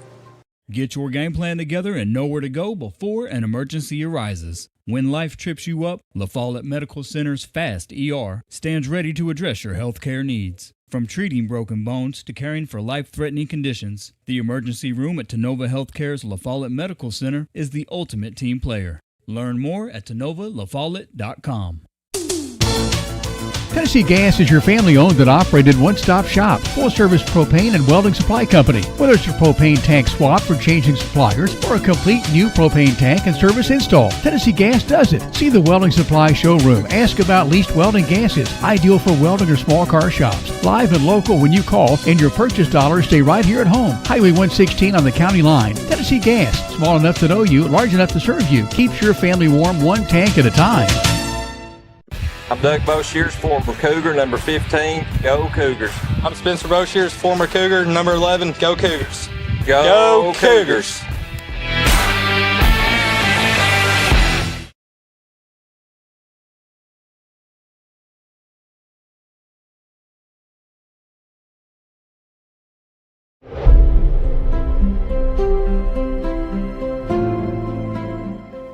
Get your game plan together and know where to go before an emergency arises. When life trips you up, La Follette Medical Center's FAST ER stands ready to address your health care needs. From treating broken bones to caring for life-threatening conditions, the emergency room at Tenova Healthcare's La Follette Medical Center is the ultimate team player. Learn more at TenovaLaFollette.com.
Tennessee Gas is your family-owned and operated one-stop shop, full-service propane and welding supply company. Whether it's a propane tank swap for changing suppliers or a complete new propane tank and service install, Tennessee Gas does it. See the Welding Supply showroom. Ask about leased welding gases, ideal for welding or small car shops. Live and local when you call, and your purchase dollars stay right here at home. Highway 116 on the county line. Tennessee Gas, small enough to know you, large enough to serve you. Keeps your family warm one tank at a time.
I'm Doug Boshears, former Cougar, number 15. Go Cougars.
I'm Spencer Boshears, former Cougar, number 11. Go Cougars.
Go Cougars.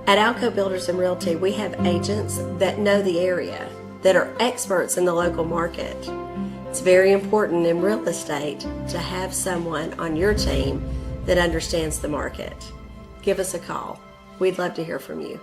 At Alco Builders and Realty, we have agents that know the area, that are experts in the local market. It's very important in real estate to have someone on your team that understands the market. Give us a call. We'd love to hear from you.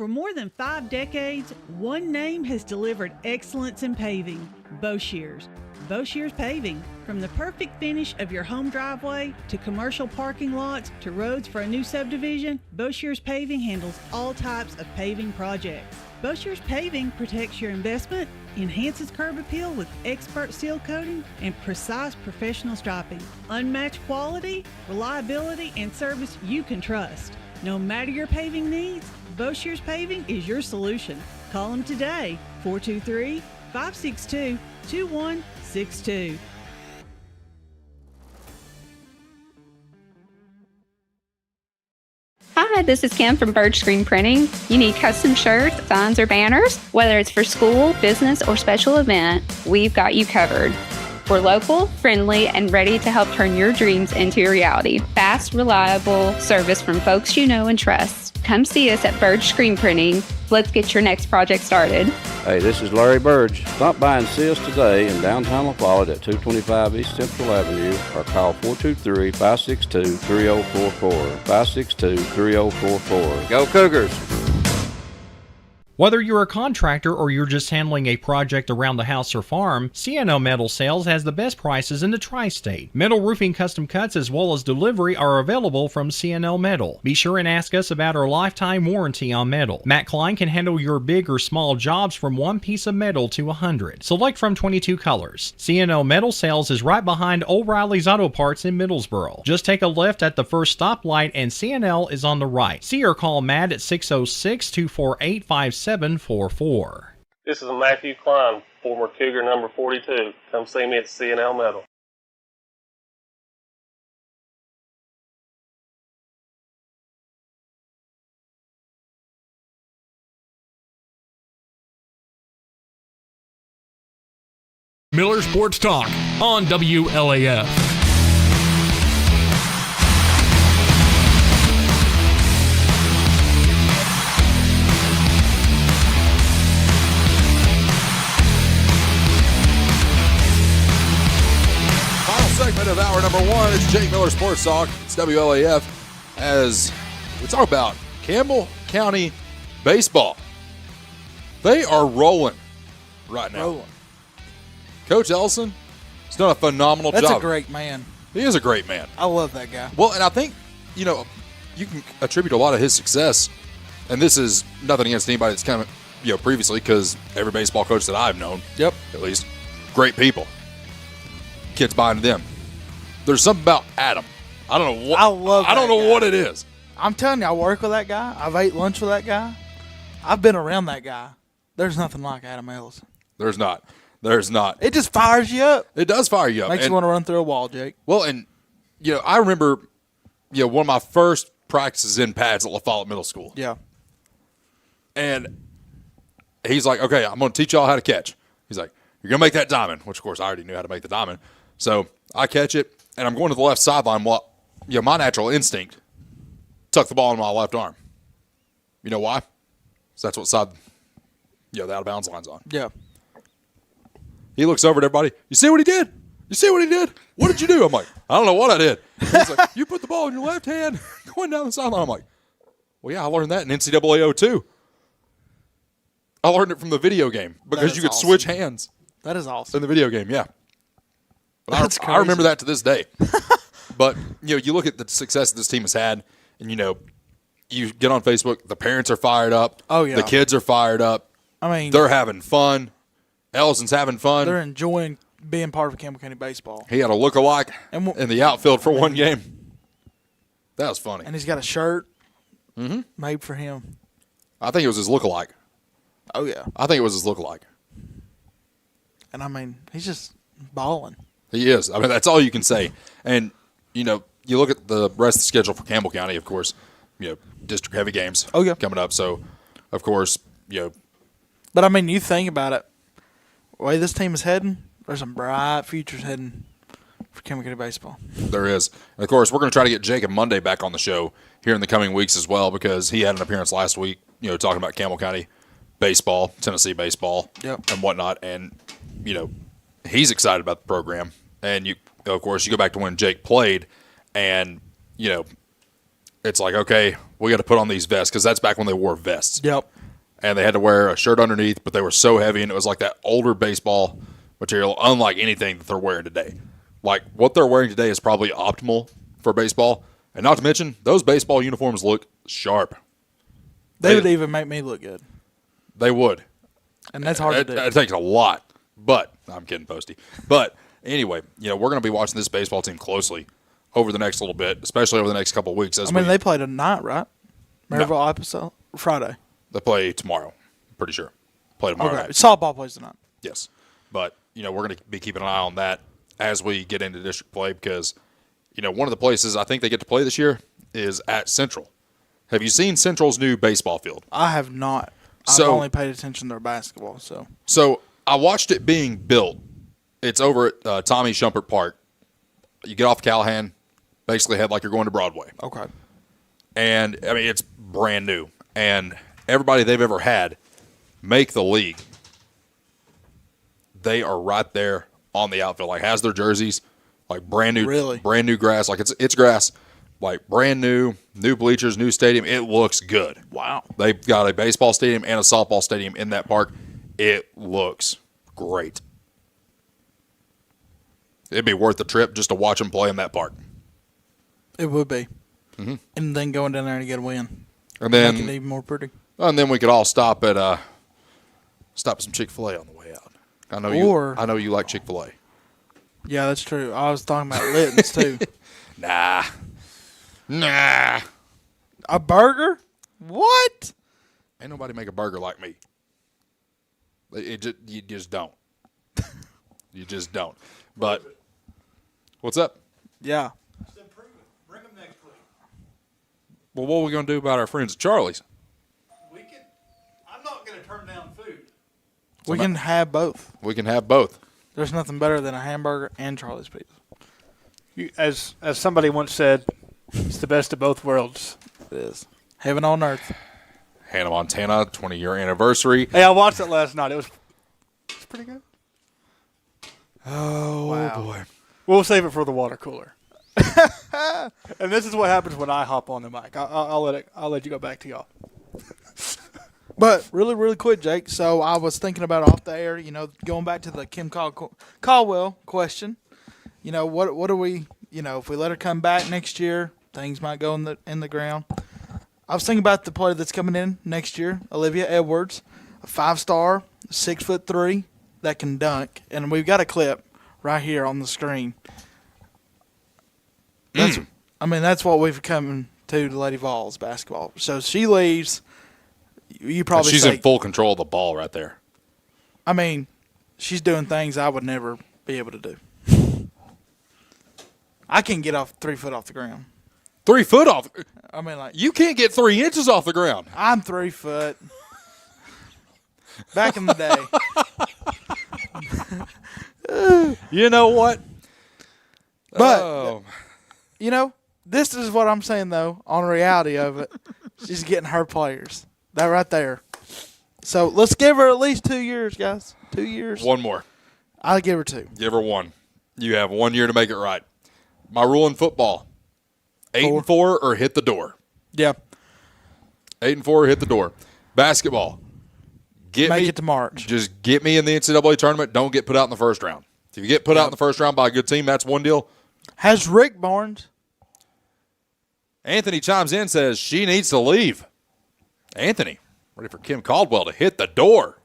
For more than 5 decades, one name has delivered excellence in paving: Boshears. Boshears Paving. From the perfect finish of your home driveway to commercial parking lots to roads for a new subdivision, Boshears Paving handles all types of paving projects. Boshears Paving protects your investment, enhances curb appeal with expert seal coating and precise professional striping. Unmatched quality, reliability, and service you can trust. No matter your paving needs, Boshears Paving is your solution. Call them today, 423-562-2162.
Hi, this is Kim from Bird Screen Printing. You need custom shirts, signs, or banners? Whether it's for school, business, or special event, we've got you covered. We're local, friendly, and ready to help turn your dreams into a reality. Fast, reliable service from folks you know and trust. Come see us at Bird Screen Printing. Let's get your next project started.
Hey, this is Larry Burge. Stop by and see us today in downtown La Follette at 225 East Central Avenue or call 423-562-3044. 562-3044. Go Cougars!
Whether you're a contractor or you're just handling a project around the house or farm, CNO Metal Sales has the best prices in the tri-state. Metal roofing custom cuts as well as delivery are available from CNO Metal. Be sure and ask us about our lifetime warranty on metal. Matt Klein can handle your big or small jobs from 1 piece of metal to 100. Select from 22 colors. CNO Metal Sales is right behind O'Reilly's Auto Parts in Middlesboro. Just take a left at the first stoplight and CNL is on the right. See or call Matt at 606-248-5744.
This is Matthew Klein, former Cougar number 42. Come see me at CNL Metal.
Miller Sports Talk on WLAF.
Segment of hour number 1. It's Jake Miller Sports Talk. It's WLAF as we talk about Campbell County baseball. They are rolling right now. Coach Ellison has done a phenomenal job.
That's a great man.
He is a great man.
I love that guy.
Well, and I think, you can attribute a lot of his success, and this is nothing against anybody that's come, previously, because every baseball coach that I've known, at least, great people. Kids buying them. There's something about Adam. I don't know what. I don't know what it is.
I'm telling you, I work with that guy. I've ate lunch with that guy. I've been around that guy. There's nothing like Adam Ellison.
There's not.
It just fires you up.
It does fire you up.
Makes you want to run through a wall, Jake.
Well, and I remember, one of my first practices in pads at La Follette Middle School.
Yeah.
And he's like, "Okay, I'm going to teach y'all how to catch." He's like, "You're going to make that diamond," which of course I already knew how to make the diamond. So I catch it, and I'm going to the left sideline. Well, my natural instinct, tuck the ball in my left arm. You know why? Because that's what side, the out of bounds line's on.
Yeah.
He looks over at everybody. "You see what he did? You see what he did? What did you do?" I'm like, "I don't know what I did." He's like, "You put the ball in your left hand going down the sideline." I'm like, "Well, yeah, I learned that in NCAA 02. I learned it from the video game because you could switch hands."
That is awesome.
In the video game, yeah.
That's
I remember that to this day. But, you look at the success that this team has had, and, you get on Facebook, the parents are fired up.
Oh, yeah.
The kids are fired up.
I mean,
they're having fun. Ellison's having fun.
They're enjoying being part of Campbell County baseball.
He had a look-alike in the outfield for one game. That was funny.
And he's got a shirt made for him.
I think it was his look-alike.
Oh, yeah.
I think it was his look-alike.
And, I mean, he's just balling.
He is. I mean, that's all you can say. And, you look at the rest of the schedule for Campbell County, of course, district-heavy games coming up. So, of course,
But, I mean, you think about it. The way this team is heading, there's some bright futures heading for Campbell County baseball.
There is. And, of course, we're going to try to get Jacob Monday back on the show here in the coming weeks as well because he had an appearance last week, talking about Campbell County baseball, Tennessee baseball, and whatnot. And, he's excited about the program. And, of course, you go back to when Jake played and, it's like, okay, we got to put on these vests because that's back when they wore vests.
Yep.
And they had to wear a shirt underneath, but they were so heavy, and it was like that older baseball material, unlike anything that they're wearing today. Like, what they're wearing today is probably optimal for baseball. And not to mention, those baseball uniforms look sharp.
They would even make me look good.
They would.
And that's hard to do.
It takes a lot. But, I'm kidding, Posty. But, anyway, we're going to be watching this baseball team closely over the next little bit, especially over the next couple of weeks.
They played tonight, right? Maryville episode Friday.
They play tomorrow, I'm pretty sure. Play tomorrow.
Okay, softball plays tonight.
Yes. But, we're going to be keeping an eye on that as we get into district play because, one of the places I think they get to play this year is at Central. Have you seen Central's new baseball field?
I have not. I've only paid attention to their basketball.
So I watched it being built. It's over at Tommy Shumpert Park. You get off Callahan, basically head like you're going to Broadway.
Okay.
And, it's brand new. And everybody they've ever had make the league, they are right there on the outfield. Like, has their jerseys, like brand new grass. Like, it's grass, like brand new bleachers, new stadium. It looks good.
Wow.
They've got a baseball stadium and a softball stadium in that park. It looks great. It'd be worth the trip just to watch them play in that park.
It would be.
Mm-hmm.
And then going down there to get a win.
And then
make it even more pretty.
And then we could all stop at some Chick-fil-A on the way out. I know you like Chick-fil-A.
Yeah, that's true. I was talking about Litton's too.
Nah.
A burger? What?
Ain't nobody make a burger like me. You just don't. You just don't. But what's up?
Yeah.
Bring them next week.
Well, what are we going to do about our friends at Charlie's?
I'm not going to turn down food.
We can have both.
We can have both.
There's nothing better than a hamburger and Charlie's Pizza.
As somebody once said, it's the best of both worlds.
It is. Heaven on earth.
Hannah Montana, 20-year anniversary.
Hey, I watched it last night. It's pretty good.
Oh,
wow.
Boy.
We'll save it for the water cooler. And this is what happens when I hop on the mic. I'll let you go back to y'all.
But really, really quick, Jake. So I was thinking about off the air, going back to the Kim Caldwell question. What do we, if we let her come back next year, things might go in the ground. I was thinking about the player that's coming in next year, Olivia Edwards, a 5-star, 6'3", that can dunk, and we've got a clip right here on the screen. That's what we've come to Lady Vols basketball. So she leaves. You probably
she's in full control of the ball right there.
She's doing things I would never be able to do. I can't get 3 foot off the ground.
3 foot off?
You
can't get 3 inches off the ground.
I'm 3 foot. Back in the day.
You know what?
But, this is what I'm saying, though, on the reality of it. She's getting her players. That right there. So let's give her at least 2 years, guys. 2 years.
One more.
I'll give her 2.
Give her 1. You have 1 year to make it right. My rule in football, 8-4 or hit the door.
Yeah.
8-4 or hit the door. Basketball.
Make it to March.
Just get me in the NCAA tournament. Don't get put out in the first round. If you get put out in the first round by a good team, that's one deal.
Has Rick Barnes?
Anthony chimes in, says she needs to leave. Anthony, ready for Kim Caldwell to hit the door.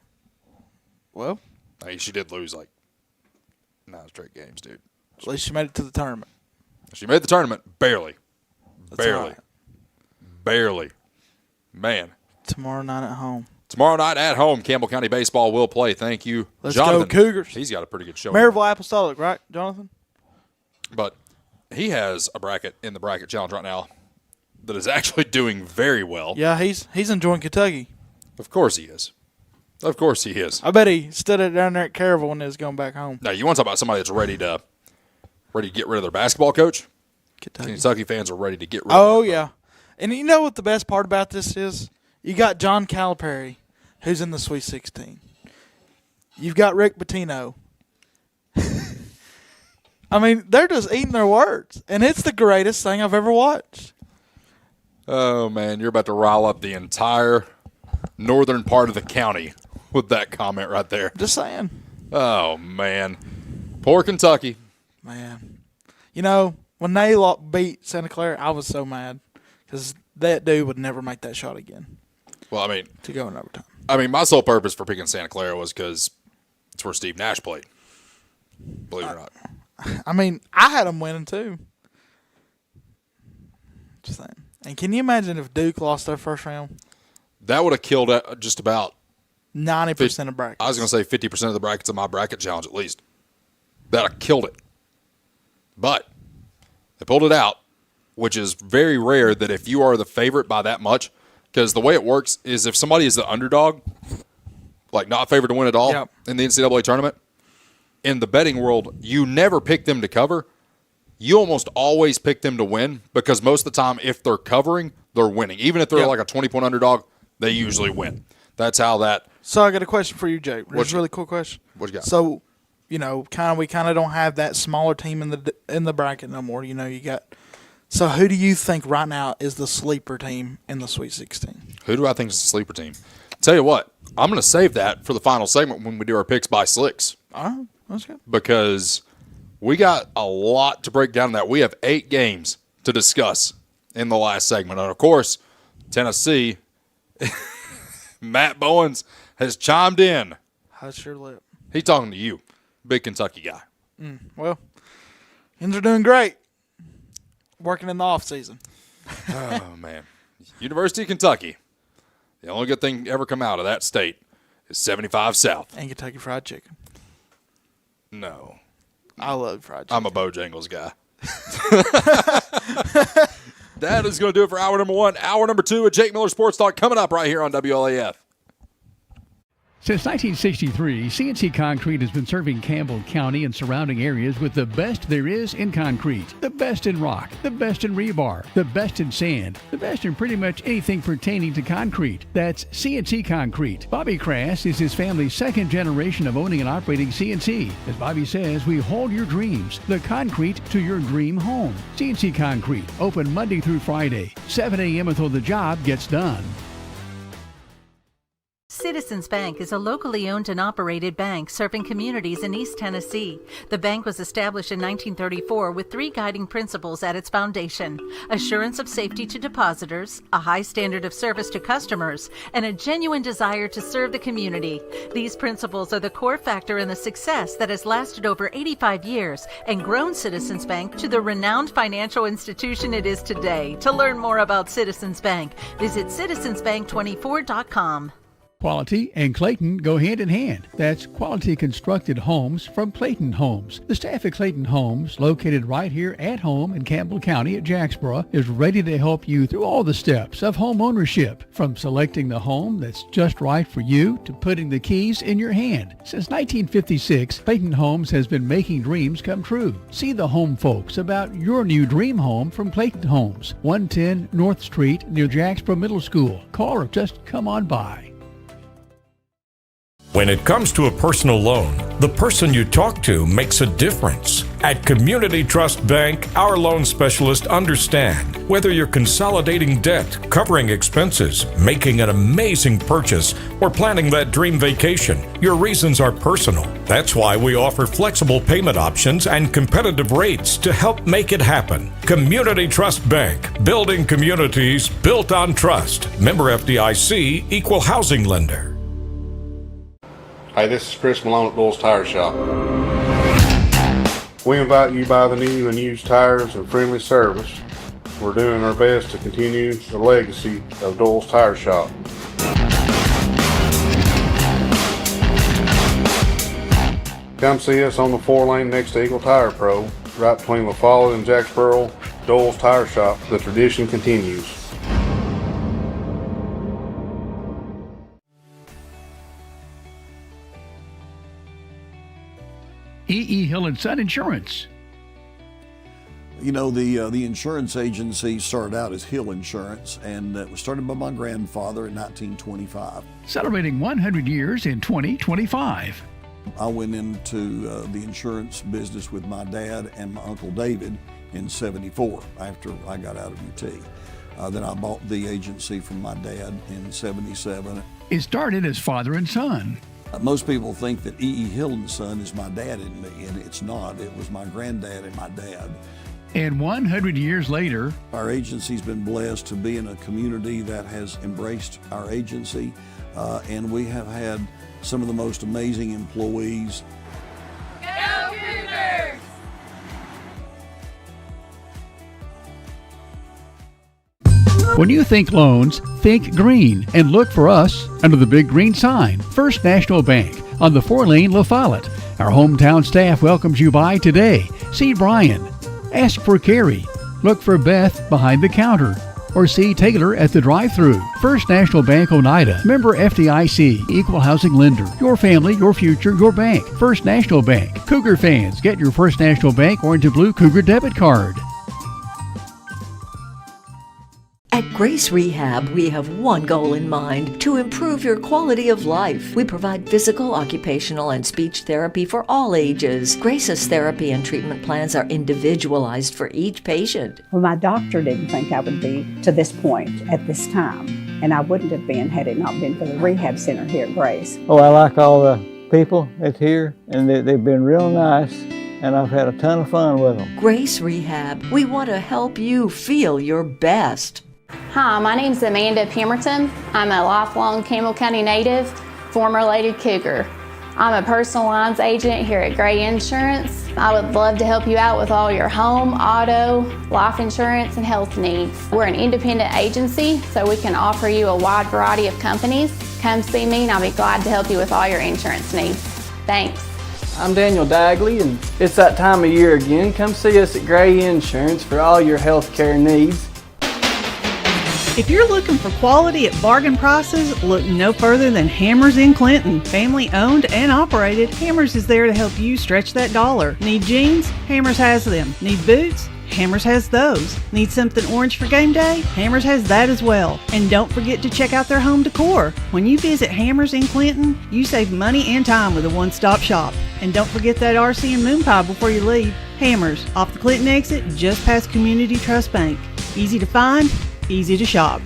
Well,
she did lose 9 straight games, dude.
At least she made it to the tournament.
She made the tournament barely.
That's right.
Barely. Man.
Tomorrow night at home.
Tomorrow night at home, Campbell County Baseball will play. Thank you,
Let's
Jonathan.
go Cougars.
He's got a pretty good show.
Maryville Apostolic, right, Jonathan?
But he has a bracket in the bracket challenge right now that is actually doing very well.
Yeah, he's enjoying Kentucky.
Of course he is. Of course he is.
I bet he stood it down there at Caryville when he was going back home.
Now, you want to talk about somebody that's ready to get rid of their basketball coach? Kentucky fans are ready to get rid of their
Oh, yeah. And you know what the best part about this is? You got John Calipari, who's in the Sweet 16. You've got Rick Pitino. They're just eating their words. And it's the greatest thing I've ever watched.
Oh, man, you're about to rile up the entire northern part of the county with that comment right there.
Just saying.
Oh, man. Poor Kentucky.
Man. You know, when they beat Santa Clara, I was so mad because that dude would never make that shot again.
Well, I mean,
to go in overtime.
I mean, my sole purpose for picking Santa Clara was because it's where Steve Nash played. Believe it or not.
I mean, I had them winning too. Just saying. And can you imagine if Duke lost their first round?
That would have killed just about
90% of brackets.
I was going to say 50% of the brackets of my bracket challenge at least. That would have killed it. But they pulled it out, which is very rare that if you are the favorite by that much, because the way it works is if somebody is the underdog, like not favored to win at all in the NCAA tournament, in the betting world, you never pick them to cover. You almost always pick them to win because most of the time, if they're covering, they're winning. Even if they're like a 20-point underdog, they usually win. That's how that.
So I got a question for you, Jake. It's a really cool question.
What you got?
So, you know, we kind of don't have that smaller team in the bracket no more. You know, you got. So who do you think right now is the sleeper team in the Sweet 16?
Who do I think is the sleeper team? Tell you what, I'm going to save that for the final segment when we do our picks by slicks.
All right, that's good.
Because we got a lot to break down in that. We have 8 games to discuss in the last segment. And, of course, Tennessee, Matt Bowens has chimed in.
Hush your lip.
He's talking to you, big Kentucky guy.
Well, things are doing great. Working in the off season.
Oh, man. University of Kentucky. The only good thing ever come out of that state is 75 South.
And Kentucky Fried Chicken.
No.
I love fried chicken.
I'm a Bojangles guy. That is going to do it for hour number 1. Hour number 2 at Jake Miller Sports Talk coming up right here on WLAF.
Since 1963, CNC Concrete has been serving Campbell County and surrounding areas with the best there is in concrete. The best in rock, the best in rebar, the best in sand, the best in pretty much anything pertaining to concrete. That's CNC Concrete. Bobby Crass is his family's second generation of owning and operating CNC. As Bobby says, we hold your dreams, the concrete to your dream home. CNC Concrete, open Monday through Friday, 7 a.m. until the job gets done.
Citizens Bank is a locally owned and operated bank serving communities in East Tennessee. The bank was established in 1934 with 3 guiding principles at its foundation: assurance of safety to depositors, a high standard of service to customers, and a genuine desire to serve the community. These principles are the core factor in the success that has lasted over 85 years and grown Citizens Bank to the renowned financial institution it is today. To learn more about Citizens Bank, visit citizensbank24.com.
Quality and Clayton go hand in hand. That's quality constructed homes from Clayton Homes. The staff at Clayton Homes, located right here at home in Campbell County at Jacksboro, is ready to help you through all the steps of home ownership, from selecting the home that's just right for you to putting the keys in your hand. Since 1956, Clayton Homes has been making dreams come true. See the home folks about your new dream home from Clayton Homes, 110 North Street near Jacksboro Middle School. Call or just come on by.
When it comes to a personal loan, the person you talk to makes a difference. At Community Trust Bank, our loan specialists understand whether you're consolidating debt, covering expenses, making an amazing purchase, or planning that dream vacation. Your reasons are personal. That's why we offer flexible payment options and competitive rates to help make it happen. Community Trust Bank, building communities built on trust. Member FDIC, equal housing lender.
Hey, this is Chris Malone at Doyle's Tire Shop. We invite you to buy the new and used tires and friendly service. We're doing our best to continue the legacy of Doyle's Tire Shop. Come see us on the 4-lane next to Eagle Tire Pro, right between La Follette and Jacksboro. Doyle's Tire Shop. The tradition continues.
E.E. Hill & Son Insurance.
You know, the insurance agency started out as Hill Insurance, and it was started by my grandfather in 1925.
Celebrating 100 years in 2025.
I went into the insurance business with my dad and my Uncle David in '74 after I got out of UT. Then I bought the agency from my dad in '77.
It started as father and son.
Most people think that E.E. Hill and Son is my dad and me, and it's not. It was my granddad and my dad.
And 100 years later,
our agency's been blessed to be in a community that has embraced our agency, and we have had some of the most amazing employees.
Go Cougars!
When you think loans, think green and look for us under the big green sign, First National Bank on the 4-lane La Follette. Our hometown staff welcomes you by today. See Brian. Ask for Carrie. Look for Beth behind the counter. Or see Taylor at the drive-thru. First National Bank Oneida. Member FDIC. Equal housing lender. Your family, your future, your bank. First National Bank. Cougar fans, get your First National Bank orange and blue Cougar debit card.
At Grace Rehab, we have one goal in mind: to improve your quality of life. We provide physical, occupational, and speech therapy for all ages. Grace's therapy and treatment plans are individualized for each patient.
Well, my doctor didn't think I would be to this point at this time, and I wouldn't have been had it not been for the rehab center here at Grace.
Oh, I like all the people that's here, and they've been real nice, and I've had a ton of fun with them.
Grace Rehab, we want to help you feel your best.
Hi, my name is Amanda Pemberton. I'm a lifelong Campbell County native, former Lady Cougar. I'm a personal lines agent here at Gray Insurance. I would love to help you out with all your home, auto, life insurance, and health needs. We're an independent agency, so we can offer you a wide variety of companies. Come see me and I'll be glad to help you with all your insurance needs. Thanks.
I'm Daniel Dagley, and it's that time of year again. Come see us at Gray Insurance for all your health care needs.
If you're looking for quality at bargain prices, look no further than Hammers in Clinton. Family owned and operated, Hammers is there to help you stretch that dollar. Need jeans? Hammers has them. Need boots? Hammers has those. Need something orange for game day? Hammers has that as well. And don't forget to check out their home decor. When you visit Hammers in Clinton, you save money and time with a one-stop shop. And don't forget that RC and moon pie before you leave. Hammers, off the Clinton exit, just past Community Trust Bank. Easy to find, easy to shop.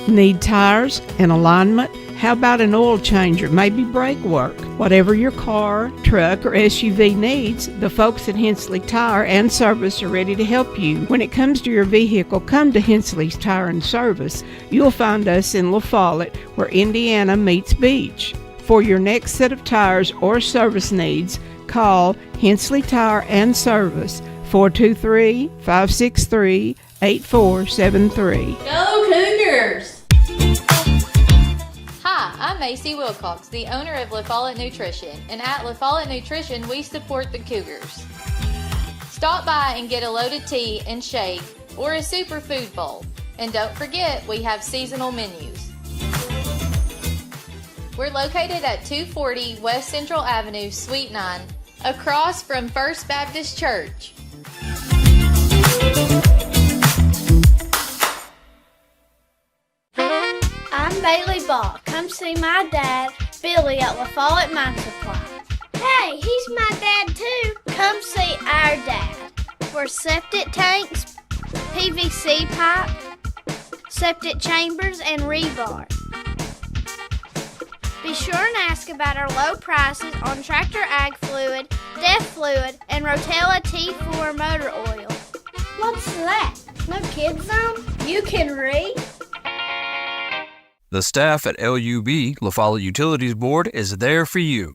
Need tires and alignment? How about an oil changer, maybe brake work? Whatever your car, truck, or SUV needs, the folks at Hensley Tire and Service are ready to help you. When it comes to your vehicle, come to Hensley's Tire and Service. You'll find us in La Follette, where Indiana meets Beach. For your next set of tires or service needs, call Hensley Tire and Service, 423-563-8473.
Go Cougars!
Hi, I'm Macy Wilcox, the owner of La Follette Nutrition, and at La Follette Nutrition, we support the Cougars. Stop by and get a loaded tea and shake or a superfood bowl. And don't forget, we have seasonal menus. We're located at 240 West Central Avenue, Suite 9, across from First Baptist Church.
I'm Bailey Ball. Come see my dad, Billy, at La Follette Mine Supply. Hey, he's my dad too. Come see our dad for septic tanks, PVC pipe, septic chambers, and rebar. Be sure and ask about our low prices on Tractor Ag Fluid, Def Fluid, and Rotella T4 motor oil. What's that? No kids zone? You can read?
The staff at LUB, La Follette Utilities Board, is there for you.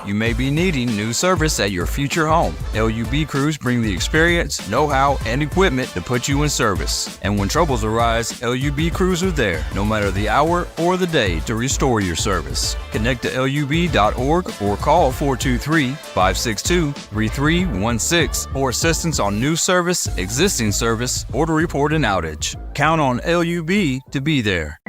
You may be needing new service at your future home. LUB crews bring the experience, know-how, and equipment to put you in service. And when troubles arise, LUB crews are there, no matter the hour or the day, to restore your service. Connect to LUB.org or call 423-562-3316 for assistance on new service, existing service, or to report an outage. Count on LUB to be there.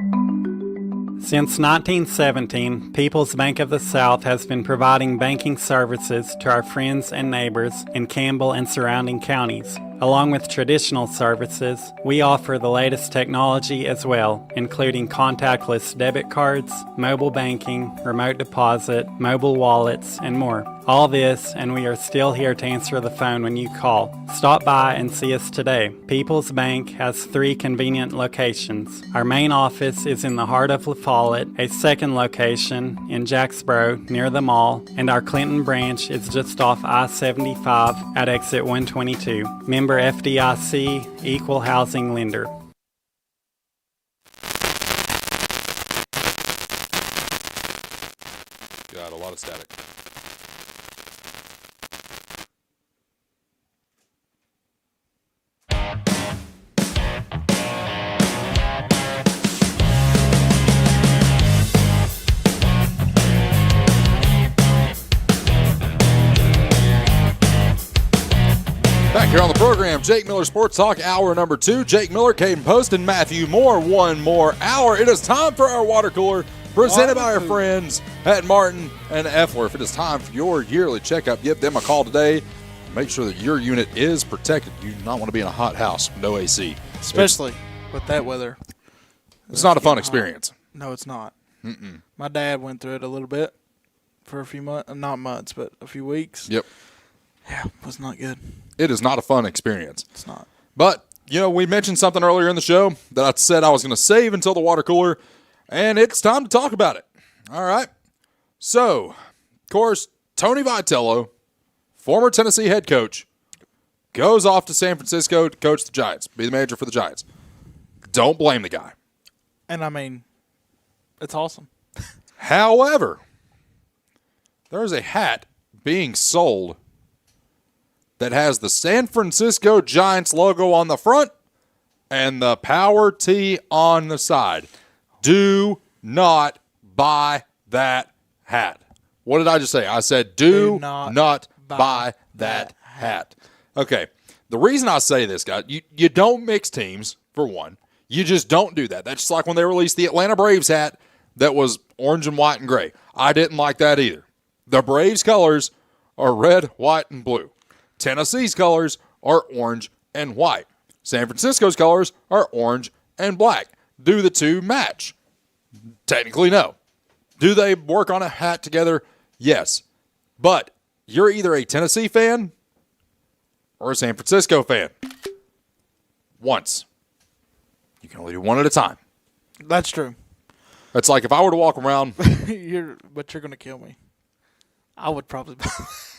Since 1917, People's Bank of the South has been providing banking services to our friends and neighbors in Campbell and surrounding counties. Along with traditional services, we offer the latest technology as well, including contactless debit cards, mobile banking, remote deposit, mobile wallets, and more. All this, and we are still here to answer the phone when you call. Stop by and see us today. People's Bank has 3 convenient locations. Our main office is in the heart of La Follette, a second location in Jacksboro near the mall, and our Clinton branch is just off I-75 at exit 122. Member FDIC, Equal Housing Lender.
Got a lot of static. Back here on the program, Jake Miller Sports Talk, hour number 2. Jake Miller, Caden Post, and Matthew Moore. One more hour. It is time for our water cooler, presented by our friends at Martin and Effler. If it is time for your yearly checkup, give them a call today. Make sure that your unit is protected. You do not want to be in a hot house with no AC.
Especially with that weather.
It's not a fun experience.
No, it's not.
Mm-mm.
My dad went through it a little bit for a few months, not months, but a few weeks.
Yep.
Yeah, it was not good.
It is not a fun experience.
It's not.
But, we mentioned something earlier in the show that I said I was going to save until the water cooler, and it's time to talk about it. All right. So, of course, Tony Vitello, former Tennessee head coach, goes off to San Francisco to coach the Giants, be the manager for the Giants. Don't blame the guy.
And, I mean, it's awesome.
However, there's a hat being sold that has the San Francisco Giants logo on the front and the Power T on the side. Do not buy that hat. What did I just say? I said do not buy that hat. Okay. The reason I say this, guys, you don't mix teams, for one. You just don't do that. That's just like when they released the Atlanta Braves hat that was orange and white and gray. I didn't like that either. The Braves colors are red, white, and blue. Tennessee's colors are orange and white. San Francisco's colors are orange and black. Do the two match? Technically, no. Do they work on a hat together? Yes. But you're either a Tennessee fan or a San Francisco fan. Once. You can only do one at a time.
That's true.
It's like if I were to walk around.
But you're going to kill me. I would probably buy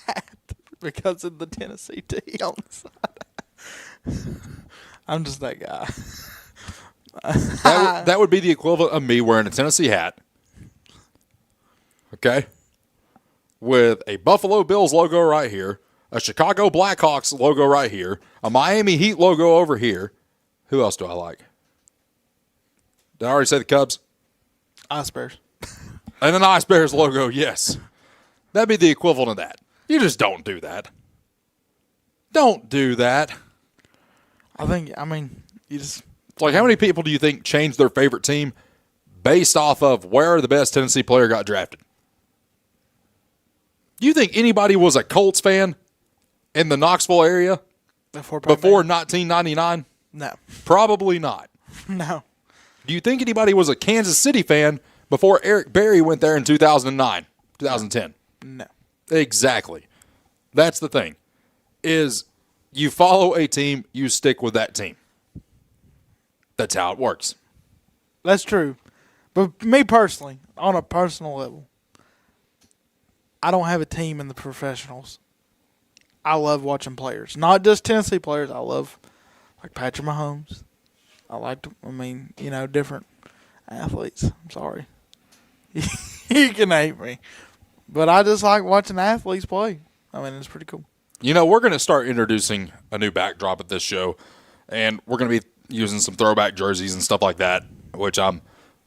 a hat because of the Tennessee T on the side. I'm just that guy.
that would be the equivalent of me wearing a Tennessee hat. Okay? With a Buffalo Bills logo right here, a Chicago Blackhawks logo right here, a Miami Heat logo over here. Who else do I like? Did I already say the Cubs?
Ice Bears.
And an Ice Bears logo, yes. That'd be the equivalent of that. You just don't do that. Don't do that.
You just...
Like, how many people do you think changed their favorite team based off of where the best Tennessee player got drafted? Do you think anybody was a Colts fan in the Knoxville area before 1999?
No.
Probably not.
No.
Do you think anybody was a Kansas City fan before Eric Berry went there in 2009, 2010?
No.
Exactly. That's the thing. Is you follow a team, you stick with that team. That's how it works.
That's true. But me personally, on a personal level, I don't have a team in the professionals. I love watching players. Not just Tennessee players. I love, like, Patrick Mahomes. I like, different athletes. I'm sorry. You can hate me. But I just like watching athletes play. It's pretty cool.
We're going to start introducing a new backdrop at this show, and we're going to be using some throwback jerseys and stuff like that, which I'm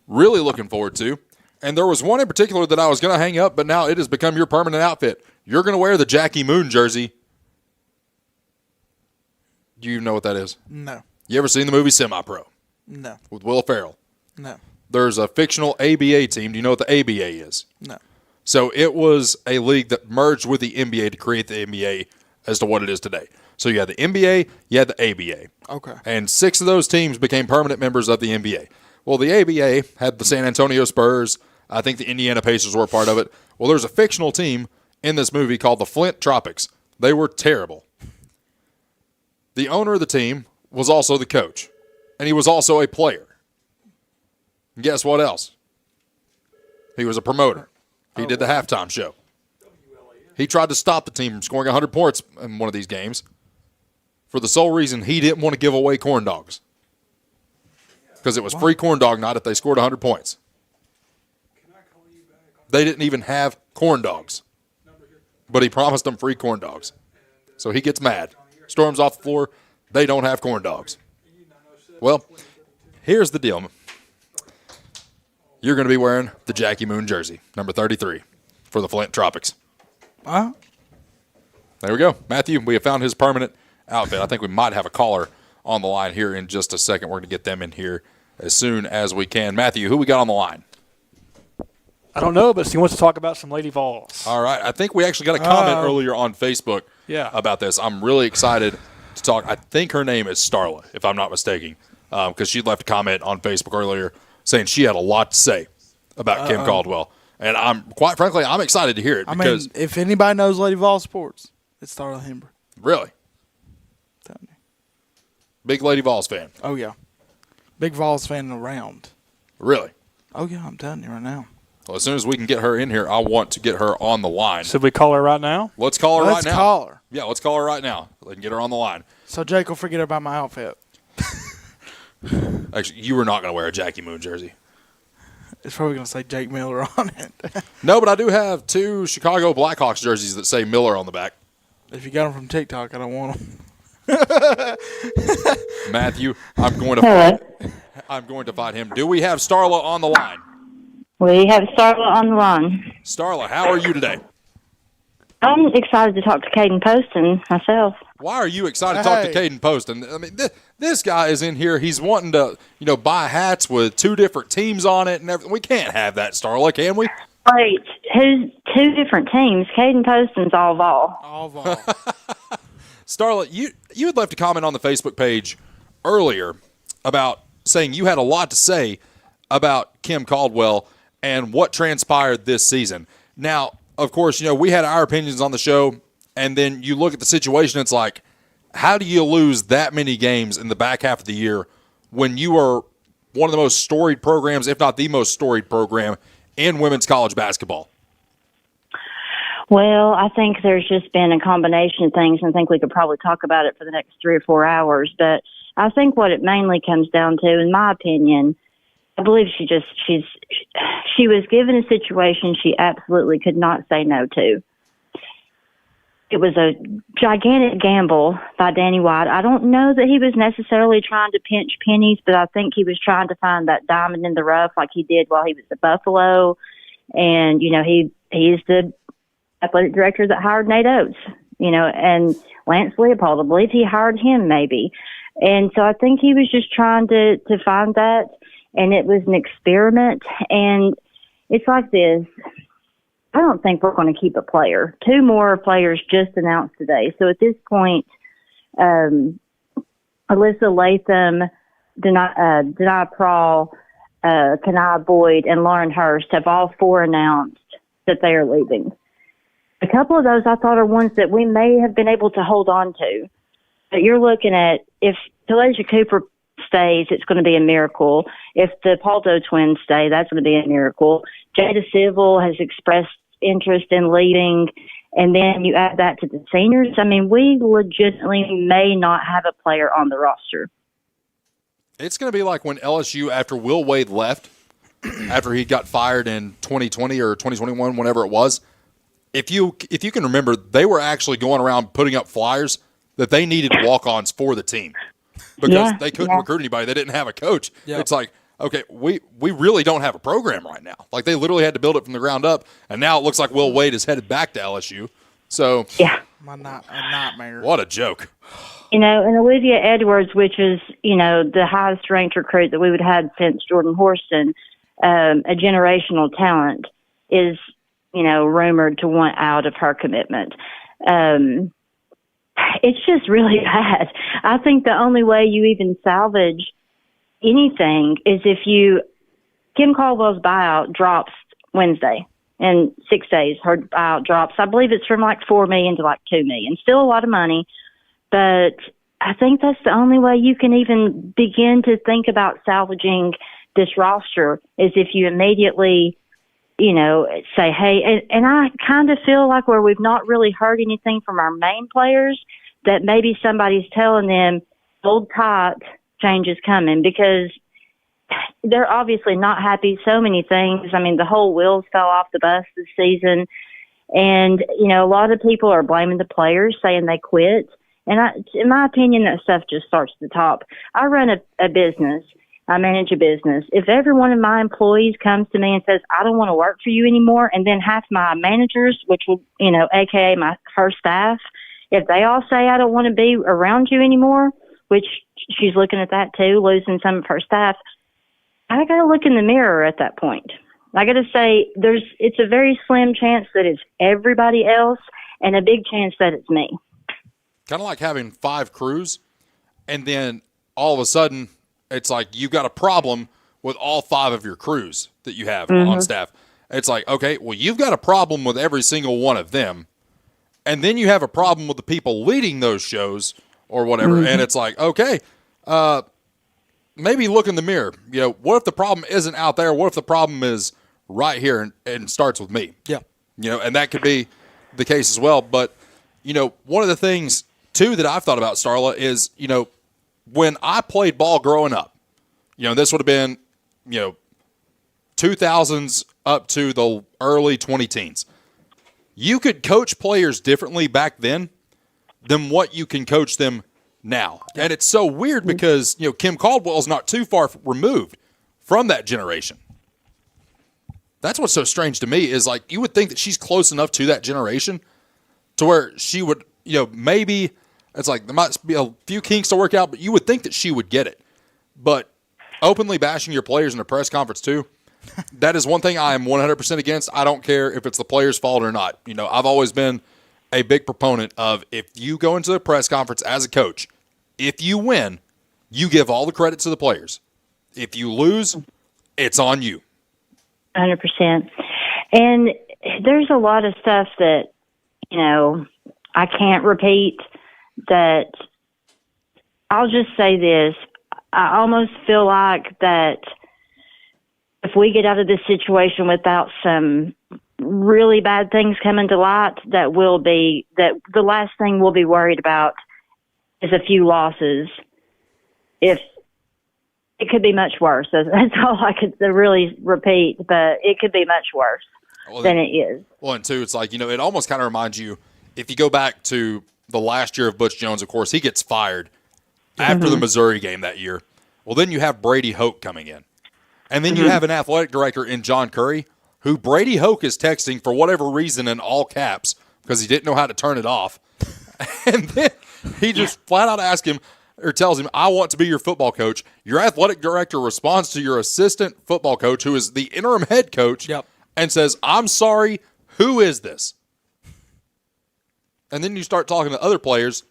really looking forward to. And there was one in particular that I was going to hang up, but now it has become your permanent outfit. You're going to wear the Jackie Moon jersey. Do you know what that is?
No.
You ever seen the movie Semi-Pro?
No.
With Will Ferrell?
No.
There's a fictional ABA team. Do you know what the ABA is?
No.
So it was a league that merged with the NBA to create the NBA as to what it is today. So you had the NBA, you had the ABA.
Okay.
And 6 of those teams became permanent members of the NBA. Well, the ABA had the San Antonio Spurs. I think the Indiana Pacers were a part of it. Well, there's a fictional team in this movie called The Flint Tropics. They were terrible. The owner of the team was also the coach, and he was also a player. And guess what else? He was a promoter. He did the halftime show. He tried to stop the team from scoring 100 points in one of these games for the sole reason he didn't want to give away corn dogs. Because it was free corn dog night if they scored 100 points. They didn't even have corn dogs. But he promised them free corn dogs. So he gets mad. Storms off the floor. They don't have corn dogs. Well, here's the deal. You're going to be wearing the Jackie Moon jersey, number 33, for the Flint Tropics. There we go. Matthew, we have found his permanent outfit. I think we might have a caller on the line here in just a second. We're going to get them in here as soon as we can. Matthew, who we got on the line?
I don't know, but he wants to talk about some Lady Vols.
All right. I think we actually got a comment earlier on Facebook about this. I'm really excited to talk. I think her name is Starla, if I'm not mistaken, because she left a comment on Facebook earlier saying she had a lot to say about Kim Caldwell. And quite frankly, I'm excited to hear it. Because
if anybody knows Lady Vol sports, it's Starla Hember.
Really? Big Lady Vols fan.
Oh, yeah. Big Vols fan around.
Really?
Oh, yeah, I'm telling you right now.
Well, as soon as we can get her in here, I want to get her on the line.
Should we call her right now?
Let's call her right now.
Let's call her.
Yeah, let's call her right now. Let's get her on the line.
So Jake will forget about my outfit.
Actually, you were not going to wear a Jackie Moon jersey.
It's probably going to say Jake Miller on it.
No, but I do have 2 Chicago Blackhawks jerseys that say Miller on the back.
If you got them from TikTok, I don't want them.
Matthew, I'm going to find him. Do we have Starla on the line?
We have Starla on the line.
Starla, how are you today?
I'm excited to talk to Caden Poston myself.
Why are you excited to talk to Caden Poston? I mean, this guy is in here. He's wanting to, buy hats with 2 different teams on it and everything. We can't have that, Starla, can we?
Wait, who's 2 different teams? Caden Poston's all Vol.
All Vol.
Starla, you had left a comment on the Facebook page earlier about saying you had a lot to say about Kim Caldwell and what transpired this season. Now, of course, we had our opinions on the show, and then you look at the situation, it's like, how do you lose that many games in the back half of the year when you are one of the most storied programs, if not the most storied program, in women's college basketball?
Well, I think there's just been a combination of things, and I think we could probably talk about it for the next 3 or 4 hours. But I think what it mainly comes down to, in my opinion, I believe she was given a situation she absolutely could not say no to. It was a gigantic gamble by Danny White. I don't know that he was necessarily trying to pinch pennies, but I think he was trying to find that diamond in the rough like he did while he was at Buffalo. And, he's the athletic director that hired Nate Oates, and Lance Leopold, I believe he hired him maybe. And so I think he was just trying to find that, and it was an experiment. And it's like this. I don't think we're going to keep a player. 2 more players just announced today. So at this point, Alyssa Latham, Denai Prawl, Kanai Boyd, and Lauren Hurst have all 4 announced that they are leaving. A couple of those I thought are ones that we may have been able to hold on to. But you're looking at, if Talasia Cooper stays, it's going to be a miracle. If the Paldo twins stay, that's going to be a miracle. Jada Civil has expressed interest in leaving, and then you add that to the seniors. I mean, we legitimately may not have a player on the roster.
It's going to be like when LSU, after Will Wade left, after he got fired in 2020 or 2021, whenever it was, if you can remember, they were actually going around putting up flyers that they needed walk-ons for the team because they couldn't recruit anybody. They didn't have a coach. Yep. It's like, okay, we really don't have a program right now. Like, they literally had to build it from the ground up, and now it looks like Will Wade is headed back to LSU. So,
a nightmare.
What a joke.
And Olivia Edwards, which is, the highest ranked recruit that we would have had since Jordan Horston, a generational talent, is, rumored to want out of her commitment. It's just really bad. I think the only way you even salvage anything is if Kim Caldwell's buyout drops Wednesday. in 6 days. Her buyout drops. I believe it's from like $4 million to like $2 million. Still a lot of money, but I think that's the only way you can even begin to think about salvaging this roster is if you immediately, say, hey, and I kind of feel like where we've not really heard anything from our main players, that maybe somebody's telling them, hold tight, change is coming, because they're obviously not happy. So many things. I mean, the whole wheels fell off the bus this season. And, a lot of people are blaming the players, saying they quit. And in my opinion, that stuff just starts at the top. I run a business. I manage a business. If every one of my employees comes to me and says, I don't want to work for you anymore, and then half my managers, which will, AKA her staff, if they all say, I don't want to be around you anymore, which she's looking at that too, losing some of her staff, I got to look in the mirror at that point. I got to say it's a very slim chance that it's everybody else and a big chance that it's me.
Kind of like having 5 crews, and then all of a sudden it's like you've got a problem with all 5 of your crews that you have on staff. It's like, okay, well, you've got a problem with every single one of them, and then you have a problem with the people leading those shows or whatever, and it's like, okay, maybe look in the mirror. What if the problem isn't out there? What if the problem is right here and starts with me?
Yeah.
And that could be the case as well. But, one of the things, too, that I've thought about, Starla, is, when I played ball growing up, this would have been, 2000s up to the early 2010s. You could coach players differently back then than what you can coach them now. And it's so weird because, Kim Caldwell is not too far removed from that generation. That's what's so strange to me is, like, you would think that she's close enough to that generation to where she would, maybe it's like there might be a few kinks to work out, but you would think that she would get it. But openly bashing your players in a press conference too, that is one thing I am 100% against. I don't care if it's the player's fault or not. I've always been a big proponent of, if you go into a press conference as a coach, if you win, you give all the credit to the players. If you lose, it's on you.
100%. And there's a lot of stuff that, I can't repeat, that I'll just say this. I almost feel like that if we get out of this situation without some really bad things coming to light, that the last thing we'll be worried about is a few losses. If it could be much worse. That's all I could really repeat, but it could be much worse than it is.
Well, and two, it's like, it almost kind of reminds you, if you go back to the last year of Butch Jones, of course, he gets fired after the Missouri game that year. Well, then you have Brady Hoke coming in. And then you have an athletic director in John Curry, who Brady Hoke is texting for whatever reason in all caps because he didn't know how to turn it off. And then he just flat out asks him, or tells him, I want to be your football coach. Your athletic director responds to your assistant football coach, who is the interim head coach, and says, I'm sorry, who is this? And then you start talking to other players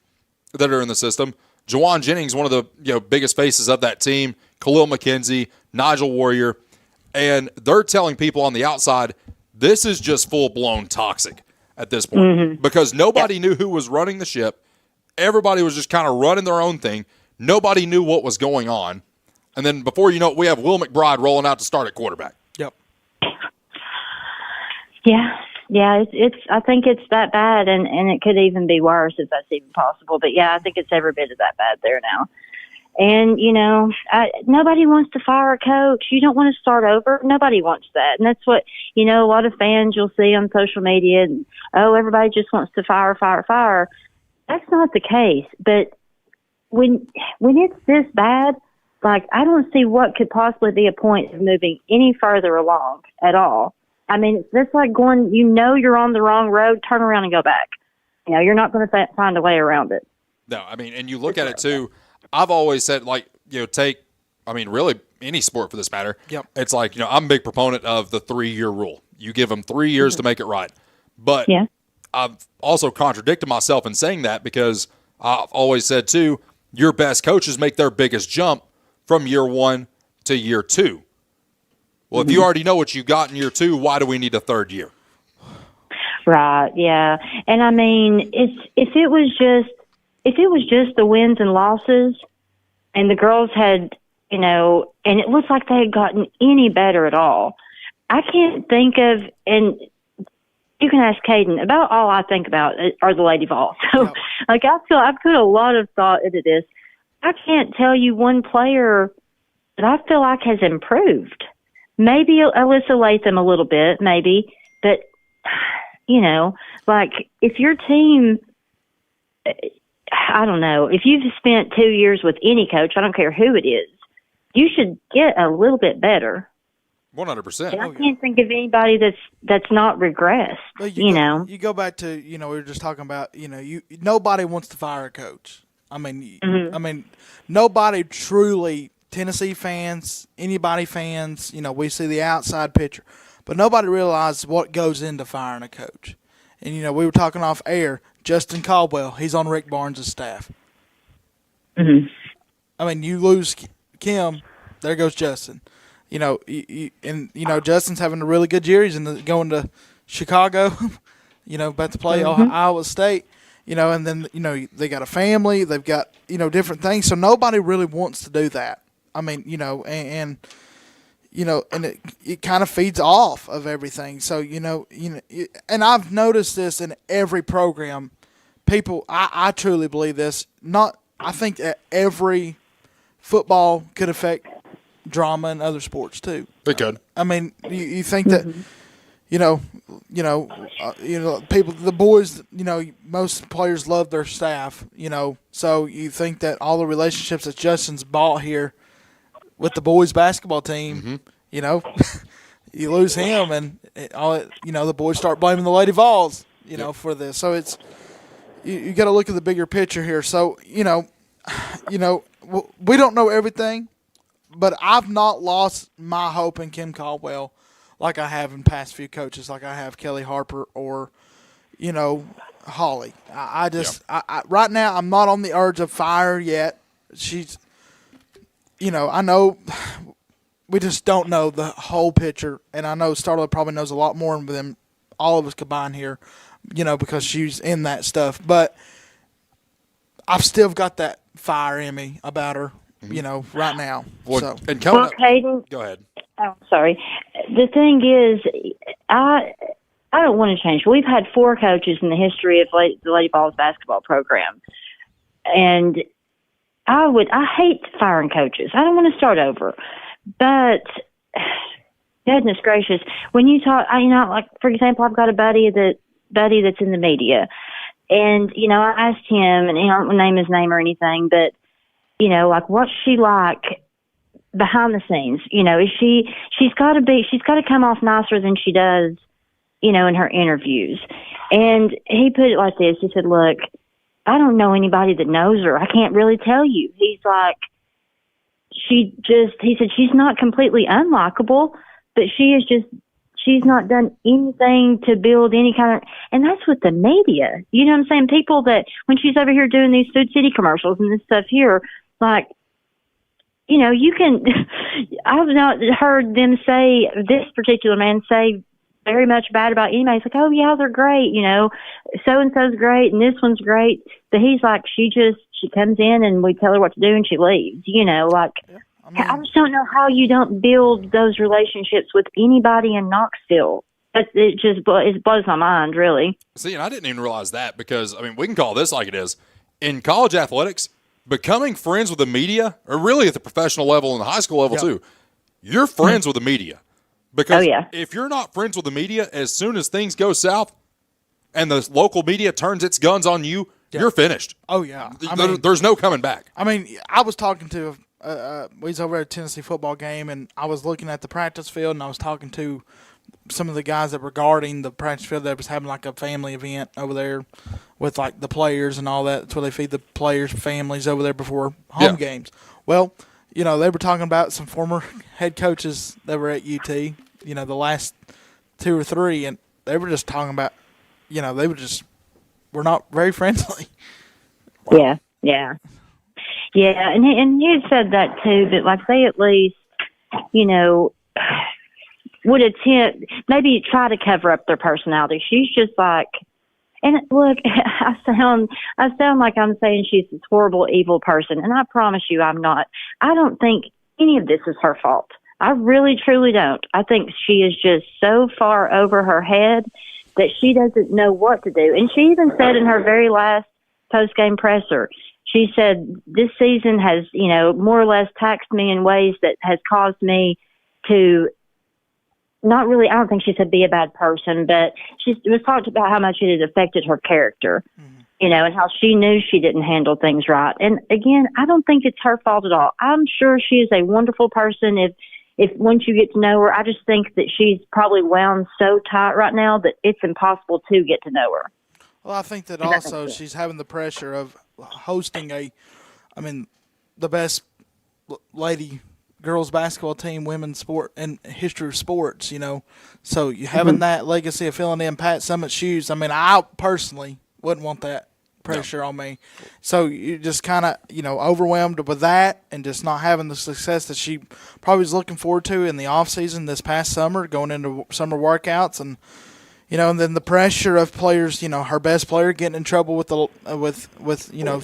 that are in the system. Juwan Jennings, one of the biggest faces of that team, Khalil McKenzie, Nigel Warrior, and they're telling people on the outside, this is just full-blown toxic at this point because nobody knew who was running the ship. Everybody was just kind of running their own thing. Nobody knew what was going on. And then before you know it, we have Will McBride rolling out to start at quarterback.
Yep.
Yeah, it's. I think it's that bad, and it could even be worse if that's even possible. But yeah, I think it's every bit of that bad there now. And nobody wants to fire a coach. You don't want to start over. Nobody wants that, and that's what a lot of fans you'll see on social media. And, everybody just wants to fire. That's not the case. But when it's this bad, like, I don't see what could possibly be a point of moving any further along at all. I mean, it's like going, you're on the wrong road, turn around and go back. You're not going to find a way around it.
No, I mean, and you look at it too, I've always said, like, take, really any sport for this matter.
Yep.
It's like, I'm a big proponent of the 3-year rule. You give them 3 years to make it right. But I've also contradicted myself in saying that because I've always said too, your best coaches make their biggest jump from year 1 to year 2. Well, if you already know what you got in year 2, why do we need a third year?
Right. Yeah. And I mean, if it was just the wins and losses, and the girls had, and it looks like they had gotten any better at all. I can't think of, and you can ask Caden, about all I think about are the Lady Vols. So, I've put a lot of thought into this. I can't tell you one player that I feel like has improved. Maybe Alyssa Latham a little bit, maybe, but if your team, I don't know, if you've spent 2 years with any coach, I don't care who it is, you should get a little bit better.
100%.
I can't think of anybody that's not regressed.
You go back to we were just talking about nobody wants to fire a coach. I mean, nobody truly, Tennessee fans, anybody fans, we see the outside picture, but nobody realizes what goes into firing a coach. And we were talking off air. Justin Caldwell, he's on Rick Barnes' staff.
Mm-hmm.
I mean, you lose Kim, there goes Justin. Justin's having a really good year. He's going to Chicago, about to play Iowa State, and then, they got a family, they've got, different things. So nobody really wants to do that. I mean, and it kind of feeds off of everything. So, and I've noticed this in every program. People, I truly believe this. I think that every football could affect drama in other sports too.
It could.
I mean, you think that, people, the boys, most players love their staff, so you think that all the relationships that Justin's bought here with the boys basketball team, you lose him and the boys start blaming the Lady Vols, for this. So it's, you got to look at the bigger picture here. So, we don't know everything, but I've not lost my hope in Kim Caldwell like I have in past few coaches, like I have Kelly Harper or, Holly. I right now I'm not on the urge of fire yet. She's, I know we just don't know the whole picture, and I know Starla probably knows a lot more than all of us combined here, because she's in that stuff. But I've still got that fire in me about her, right now.
Well, and
Caden,
go ahead.
Oh, sorry. The thing is, I don't want to change. We've had 4 coaches in the history of the Lady Vols basketball program, and I hate firing coaches. I don't want to start over. But, goodness gracious, when you talk, like, for example, I've got a buddy that's in the media. And, I asked him, and I don't name his name or anything, but, like, what's she like behind the scenes? Is she's got to come off nicer than she does, in her interviews. And he put it like this. He said, look, I don't know anybody that knows her. I can't really tell you. He's like, he said she's not completely unlikable, but she's not done anything to build any kind of, and that's with the media. You know what I'm saying? People that, when she's over here doing these Food City commercials and this stuff here, like, you can, I've not heard them say, this particular man say very much bad about anybody. He's like, oh yeah, they're great, so-and-so's great and this one's great. But he's like, she comes in and we tell her what to do and she leaves, I just don't know how you don't build those relationships with anybody in Knoxville. It blows my mind, really.
See, and I didn't even realize that because, we can call this like it is. In college athletics, becoming friends with the media, or really at the professional level and the high school level too, you're friends with the media. Because if you're not friends with the media, as soon as things go south and the local media turns its guns on you, you're finished.
Oh, yeah.
There's no coming back.
I was talking to we was over at a Tennessee football game, and I was looking at the practice field, and I was talking to some of the guys that were guarding the practice field that was having like a family event over there with like the players and all that. That's where they feed the players' families over there before home games. Well, they were talking about some former head coaches that were at UT, the last 2 or 3, and they were just talking about, we're not very friendly.
Yeah. And he had said that too, but like they at least, would attempt, maybe try to cover up their personality. She's just like, and look, I sound like I'm saying she's this horrible, evil person, and I promise you I'm not. I don't think any of this is her fault. I really, truly don't. I think she is just so far over her head that she doesn't know what to do. And she even said in her very last post-game presser, she said, this season has, more or less taxed me in ways that has caused me to not really, I don't think she said be a bad person, but she was talked about how much it had affected her character, and how she knew she didn't handle things right. And again, I don't think it's her fault at all. I'm sure she is a wonderful person. If once you get to know her, I just think that she's probably wound so tight right now that it's impossible to get to know her.
Well, I think that also she's having the pressure of hosting the best girls basketball team, women's sport, and history of sports, So you having that legacy of filling in Pat Summitt's shoes, I personally wouldn't want that pressure on me. So you just kind of, overwhelmed with that and just not having the success that she probably was looking forward to in the off season this past summer, going into summer workouts, and and then the pressure of players, her best player getting in trouble with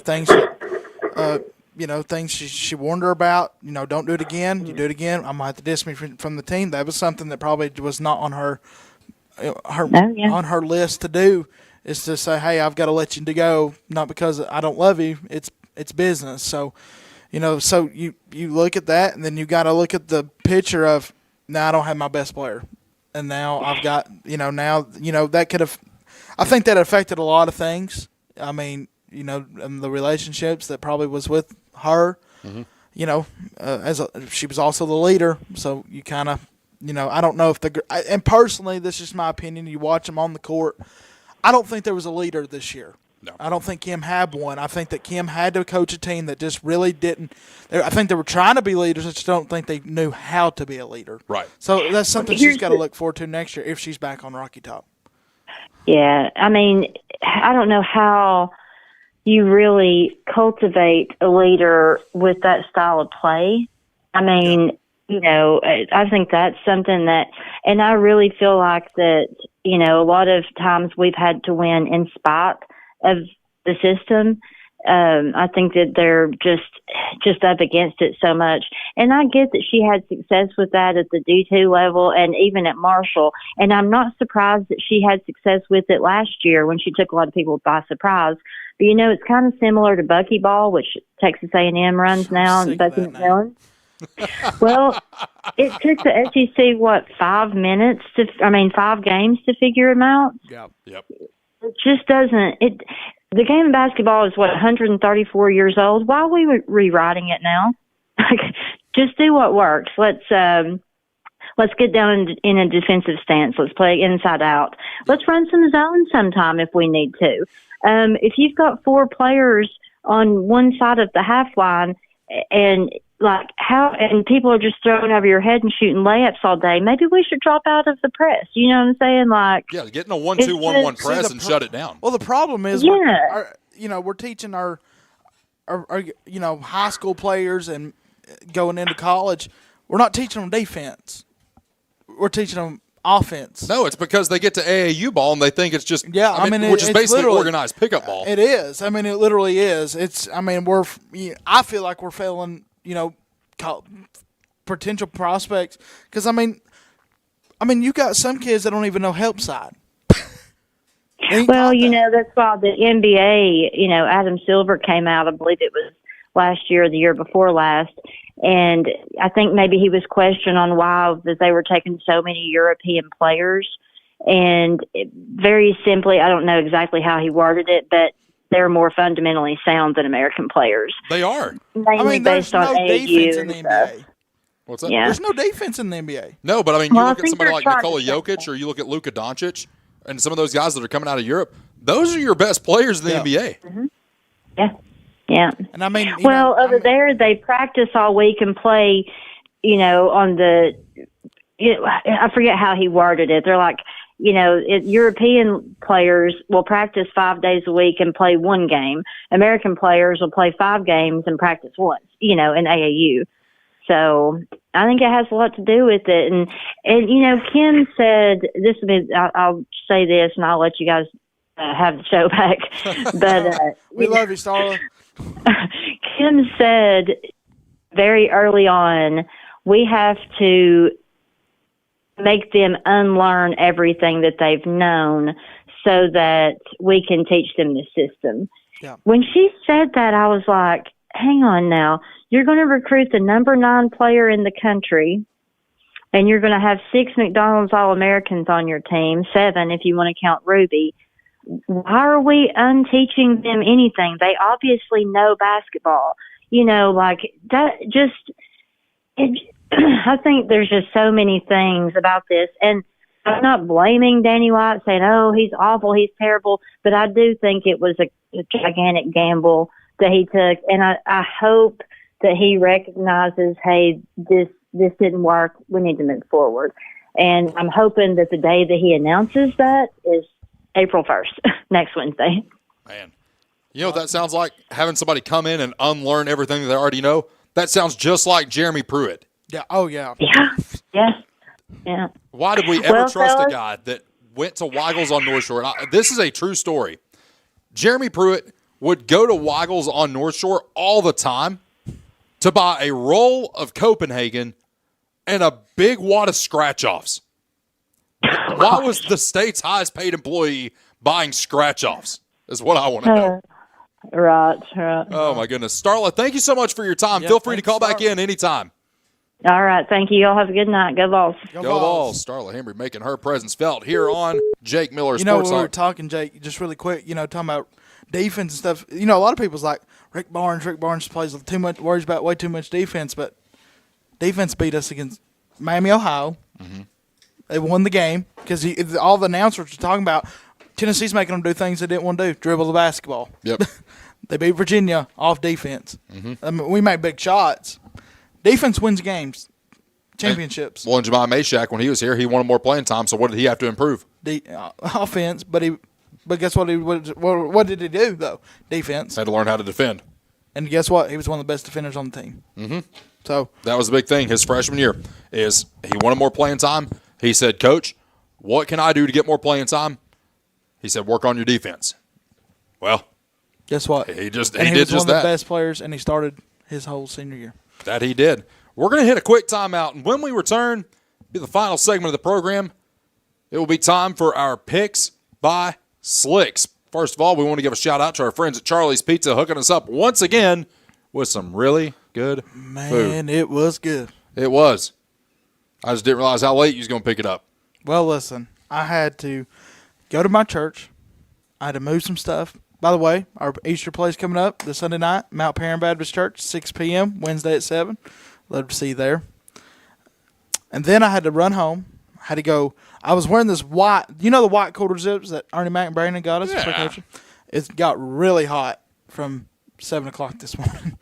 things that, things she warned her about. Don't do it again. You do it again, I might have to dismiss me from the team. That was something that probably was not on her on her list to do. Is to say, hey, I've got to let you go, not because I don't love you. It's business. So, so you look at that, and then you got to look at the picture of, now I don't have my best player, and now I've got, that could have, I think that affected a lot of things. And the relationships that probably was with her, she was also the leader. So you kind of, I don't know if and personally, this is my opinion. You watch them on the court. I don't think there was a leader this year. No. I don't think Kim had one. I think that Kim had to coach a team that just really didn't. I think they were trying to be leaders. I just don't think they knew how to be a leader.
Right.
So that's something she's got to look forward to next year if she's back on Rocky Top.
Yeah. I don't know how you really cultivate a leader with that style of play. I think that's something that, and I really feel like that, a lot of times we've had to win in spite of the system. I think that they're just up against it so much. And I get that she had success with that at the D2 level and even at Marshall. And I'm not surprised that she had success with it last year when she took a lot of people by surprise. But, it's kind of similar to Buckyball, which Texas A&M runs now in Bucky McMillan. Well, it took the SEC 5 games to figure them out.
Yep.
It just doesn't. The game of basketball is 134 years old. Why are we rewriting it now? Just do what works. Let's get down in a defensive stance. Let's play inside out. Let's run some zone sometime if we need to. If you've got 4 players on one side of the half line and people are just throwing over your head and shooting layups all day, maybe we should drop out of the press. You know what I'm saying?
Get in a 1-2-1-1 press and shut it down.
Well, the problem is, we're teaching our high school players and going into college, we're not teaching them defense. We're teaching them offense.
No, it's because they get to AAU ball and they think it's just which is basically organized pickup ball.
It is. It literally is. I feel like we're failing, potential prospects because you got some kids that don't even know help side.
Well, that's why the NBA, Adam Silver came out, I believe it was last year or the year before last, and I think maybe he was questioned on why that they were taking so many European players, and very simply, I don't know exactly how he worded it, but they're more fundamentally sound than American players.
They are.
Mainly based on defense in the NBA.
What's that?
Yeah.
There's no defense in the NBA.
No, but you look at somebody like Nikola Jokic or you look at Luka Doncic and some of those guys that are coming out of Europe, those are your best players in the NBA.
Mm-hmm. Yeah. Yeah.
And
over there, they practice all week and play, on the, I forget how he worded it. They're like, European players will practice 5 days a week and play one game. American players will play 5 games and practice once, in AAU. So, I think it has a lot to do with it. And Kim said, I'll say this and I'll let you guys have the show back. But
we love you, Starla.
Kim said very early on, we have to make them unlearn everything that they've known so that we can teach them the system.
Yeah.
When she said that, I was like, hang on now. You're going to recruit the number 9 player in the country, and you're going to have 6 McDonald's All-Americans on your team, 7 if you want to count Ruby. Why are we unteaching them anything? They obviously know basketball. I think there's just so many things about this. And I'm not blaming Danny White, saying, oh, he's awful, he's terrible. But I do think it was a gigantic gamble that he took. And I hope that he recognizes, hey, this didn't work. We need to move forward. And I'm hoping that the day that he announces that is April 1st, next Wednesday.
Man, you know what that sounds like? Having somebody come in and unlearn everything that they already know? That sounds just like Jeremy Pruitt.
Yeah. Oh, yeah.
Yeah.
Why did we ever trust a guy that went to Weigels on North Shore? And this is a true story. Jeremy Pruitt would go to Weigels on North Shore all the time to buy a roll of Copenhagen and a big wad of scratch-offs. Why was the state's highest paid employee buying scratch-offs is what I want to know.
Right.
Oh, my goodness. Starla, thank you so much for your time. Feel free to call back in anytime.
All right. Thank you. Y'all have a good night. Go Vols.
Go Vols. Starla Henry making her presence felt here on Jake Miller Sports
When we
Talk.
were talking, Jake, just really quick, talking about defense and stuff. A lot of people's like, Rick Barnes plays too much, worries about way too much defense, but defense beat us against Miami, Ohio.
Mm-hmm.
They won the game because all the announcers were talking about Tennessee's making them do things they didn't want to do, dribble the basketball.
Yep.
They beat Virginia off defense.
Mm-hmm.
I mean, we made big shots. Defense wins games, championships.
Well, and Jemai Meshack, when he was here, he wanted more playing time, so what did he have to improve?
Offense, but guess what? What did he do, though? Defense.
Had to learn how to defend.
And guess what? He was one of the best defenders on the team.
Mm-hmm.
So
that was the big thing his freshman year is he wanted more playing time. He said, Coach, what can I do to get more playing time? He said, work on your defense. Well,
guess what?
He did just
one
that.
Of the best players, and he started his whole senior year.
That he did. We're going to hit a quick timeout, and when we return, be the final segment of the program. It will be time for our picks by Slicks. First of all, we want to give a shout out to our friends at Charlie's Pizza hooking us up once again with some really good food.
Man, it was good.
It was. I just didn't realize how late you was going to pick it up.
Well, listen, I had to go to my church. I had to move some stuff. By the way, our Easter play is coming up this Sunday night, Mount Perrin Baptist Church, 6 p.m., Wednesday at 7. Love to see you there. And then I had to run home. I had to go. I was wearing this white, the white quarter zips that Ernie Mac and Brandon got us for coaching? It got really hot from 7 o'clock this morning.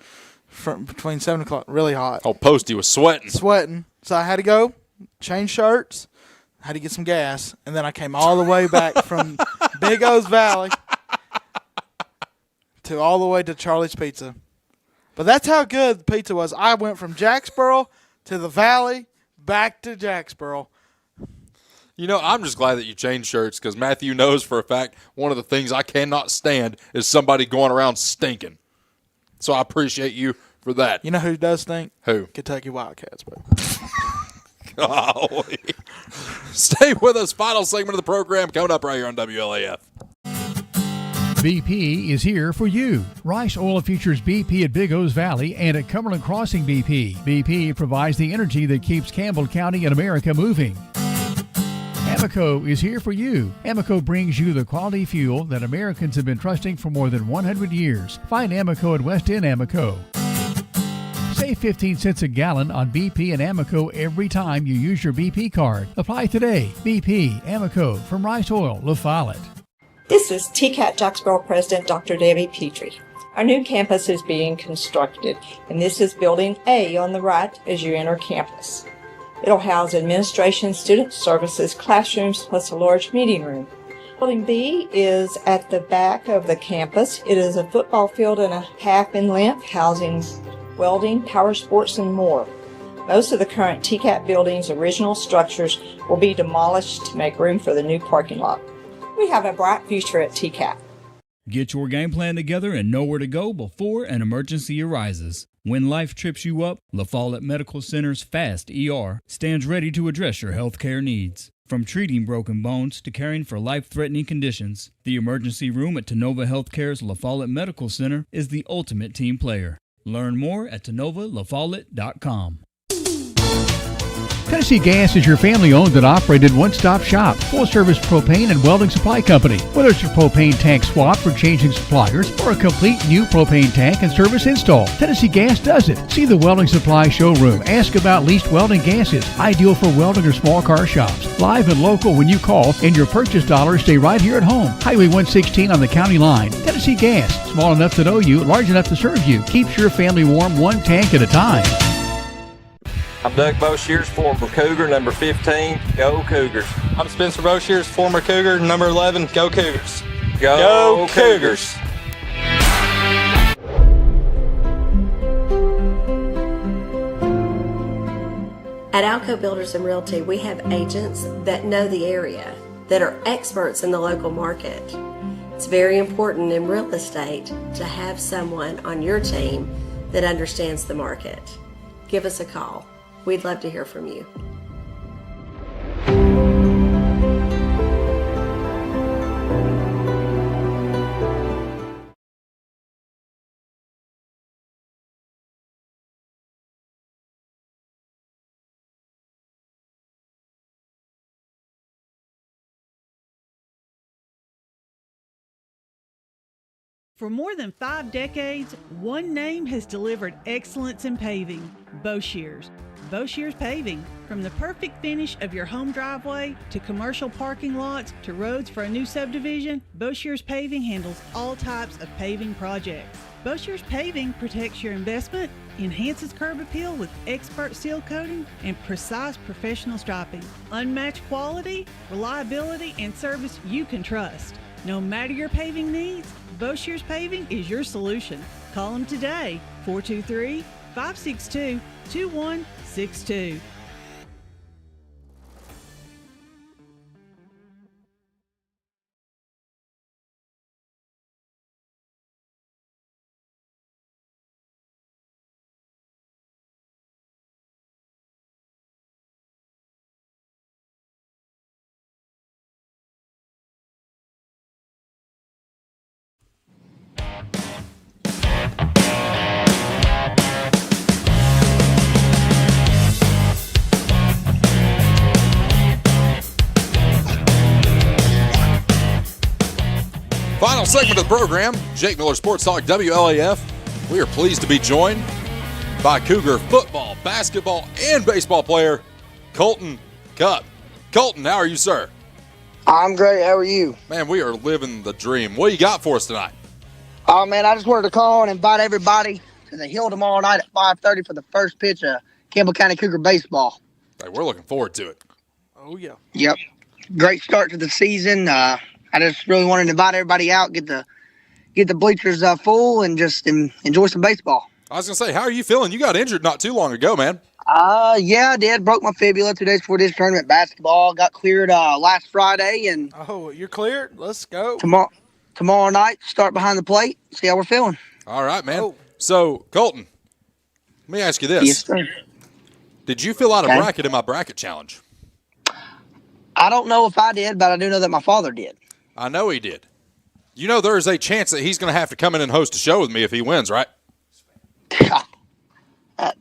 From between 7 o'clock, really hot.
Oh, Posty was sweating.
So I had to go, change shirts, had to get some gas, and then I came all the way back from Big O's Valley to all the way to Charlie's Pizza. But that's how good the pizza was. I went from Jacksboro to the Valley, back to Jacksboro.
I'm just glad that you changed shirts because Matthew knows for a fact one of the things I cannot stand is somebody going around stinking. So I appreciate you for that.
You know who does stink?
Who?
Kentucky Wildcats, bro.
Golly. Stay with us. Final segment of the program coming up right here on WLAF.
BP is here for you. Rice Oil features BP at Big O's Valley and at Cumberland Crossing BP. BP provides the energy that keeps Campbell County and America moving. Amoco is here for you. Amoco brings you the quality fuel that Americans have been trusting for more than 100 years. Find Amoco at West End Amoco. Save 15 cents a gallon on BP and Amoco every time you use your BP card. Apply today. BP, Amoco, from Rice Oil, La Follette.
This is TCAT Jacksboro President Dr. Debbie Petrie. Our new campus is being constructed, and this is Building A on the right as you enter campus. It'll house administration, student services, classrooms, plus a large meeting room. Building B is at the back of the campus. It is a football field and a half in length, housing welding, power sports, and more. Most of the current TCAT building's original structures will be demolished to make room for the new parking lot. We have a bright future at TCAT.
Get your game plan together and know where to go before an emergency arises. When life trips you up, La Follette Medical Center's FAST ER stands ready to address your healthcare needs. From treating broken bones to caring for life-threatening conditions, the emergency room at Tenova Healthcare's La Follette Medical Center is the ultimate team player. Learn more at TenovaLaFollette.com.
Tennessee Gas is your family-owned and operated one-stop shop, full-service propane and welding supply company. Whether it's your propane tank swap for changing suppliers or a complete new propane tank and service install, Tennessee Gas does it. See the welding supply showroom. Ask about leased welding gases, ideal for welding or small car shops. Live and local when you call, and your purchase dollars stay right here at home. Highway 116 on the county line. Tennessee Gas, small enough to know you, large enough to serve you. Keeps your family warm one tank at a time.
I'm Doug Boshears, former Cougar, number 15. Go Cougars.
I'm Spencer Boshears, former Cougar, number 11. Go Cougars.
Go Cougars.
At Alco Builders and Realty, we have agents that know the area, that are experts in the local market. It's very important in real estate to have someone on your team that understands the market. Give us a call. We'd love to hear from you.
For more than 5 decades, one name has delivered excellence in paving: Boshears. Boshears Paving. From the perfect finish of your home driveway to commercial parking lots to roads for a new subdivision, Boshears Paving handles all types of paving projects. Boshears Paving protects your investment, enhances curb appeal with expert seal coating and precise professional striping. Unmatched quality, reliability, and service you can trust. No matter your paving needs, Boshears Paving is your solution. Call them today, 423-562-2162.
Final segment of the program, Jake Miller Sports Talk, WLAF. We are pleased to be joined by Cougar football, basketball, and baseball player Colton Cupp. Colton, how are you, sir?
I'm great. How are you?
Man, we are living the dream. What do you got for us tonight?
Oh, man, I just wanted to call and invite everybody to the Hill tomorrow night at 5:30 for the first pitch of Campbell County Cougar baseball.
Hey, we're looking forward to it.
Oh, yeah.
Yep. Great start to the season. I just really wanted to invite everybody out, get the bleachers full, and just enjoy some baseball.
I was going to say, how are you feeling? You got injured not too long ago, man.
Yeah, I did. Broke my fibula 2 days before this tournament. Basketball got cleared last Friday, and
Oh, you're cleared? Let's go.
tomorrow night, start behind the plate, see how we're feeling.
All right, man. So, Colton, let me ask you this.
Yes, sir.
Did you fill out a
Okay.
bracket in my bracket challenge?
I don't know if I did, but I do know that my father did.
I know he did. You know there is a chance that he's going to have to come in and host a show with me if he wins, right?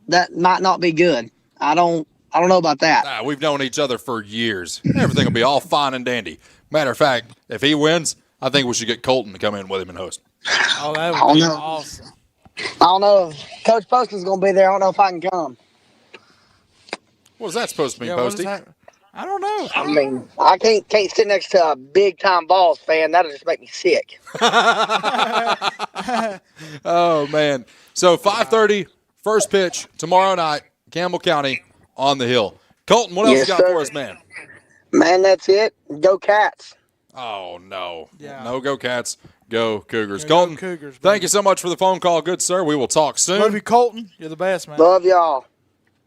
That might not be good. I don't know about that.
We've known each other for years. Everything will be all fine and dandy. Matter of fact, if he wins, I think we should get Colton to come in with him and host.
Oh, that
I don't
would be
know.
awesome.
I don't know if Coach Poston's going to be there. I don't know if I can come.
What was that supposed to mean,
Yeah, what is
Posty?
that? I don't know.
I mean, I can't sit next to a big-time Vols fan. That'll just make me sick.
Oh, man. So 5:30, first pitch tomorrow night, Campbell County on the Hill. Colton, what else
Yes,
you got
sir.
for us, man?
Man, that's it. Go Cats.
Oh, no.
Yeah.
No, go Cats. Go Cougars.
Yeah, go
Colton,
Cougars,
thank you so much for the phone call. Good, sir. We will talk soon.
Love you, Colton. You're the best, man.
Love y'all.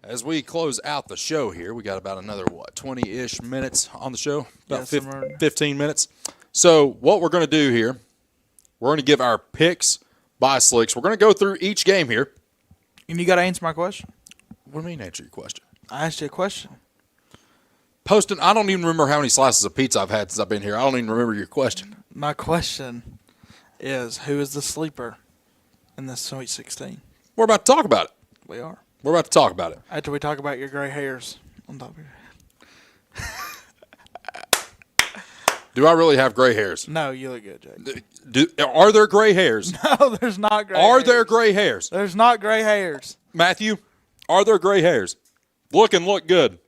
As we close out the show here, we got about another, 20-ish minutes on the show? About 15 minutes. So what we're going to do here, we're going to give our picks by Slicks. We're going to go through each game here.
And you got to answer my question.
What do you mean answer your question?
I asked you a question.
Poston, I don't even remember how many slices of pizza I've had since I've been here. I don't even remember your question.
My question is, who is the sleeper in the Sweet 16?
We're about to talk about it.
We are.
We're about to talk about it.
After we talk about your gray hairs on top of your head.
Do I really have gray hairs?
No, you look good, Jake.
Are there gray hairs?
No, there's not gray
hairs.
Are
there gray hairs?
There's not gray hairs.
Matthew, are there gray hairs? Look good.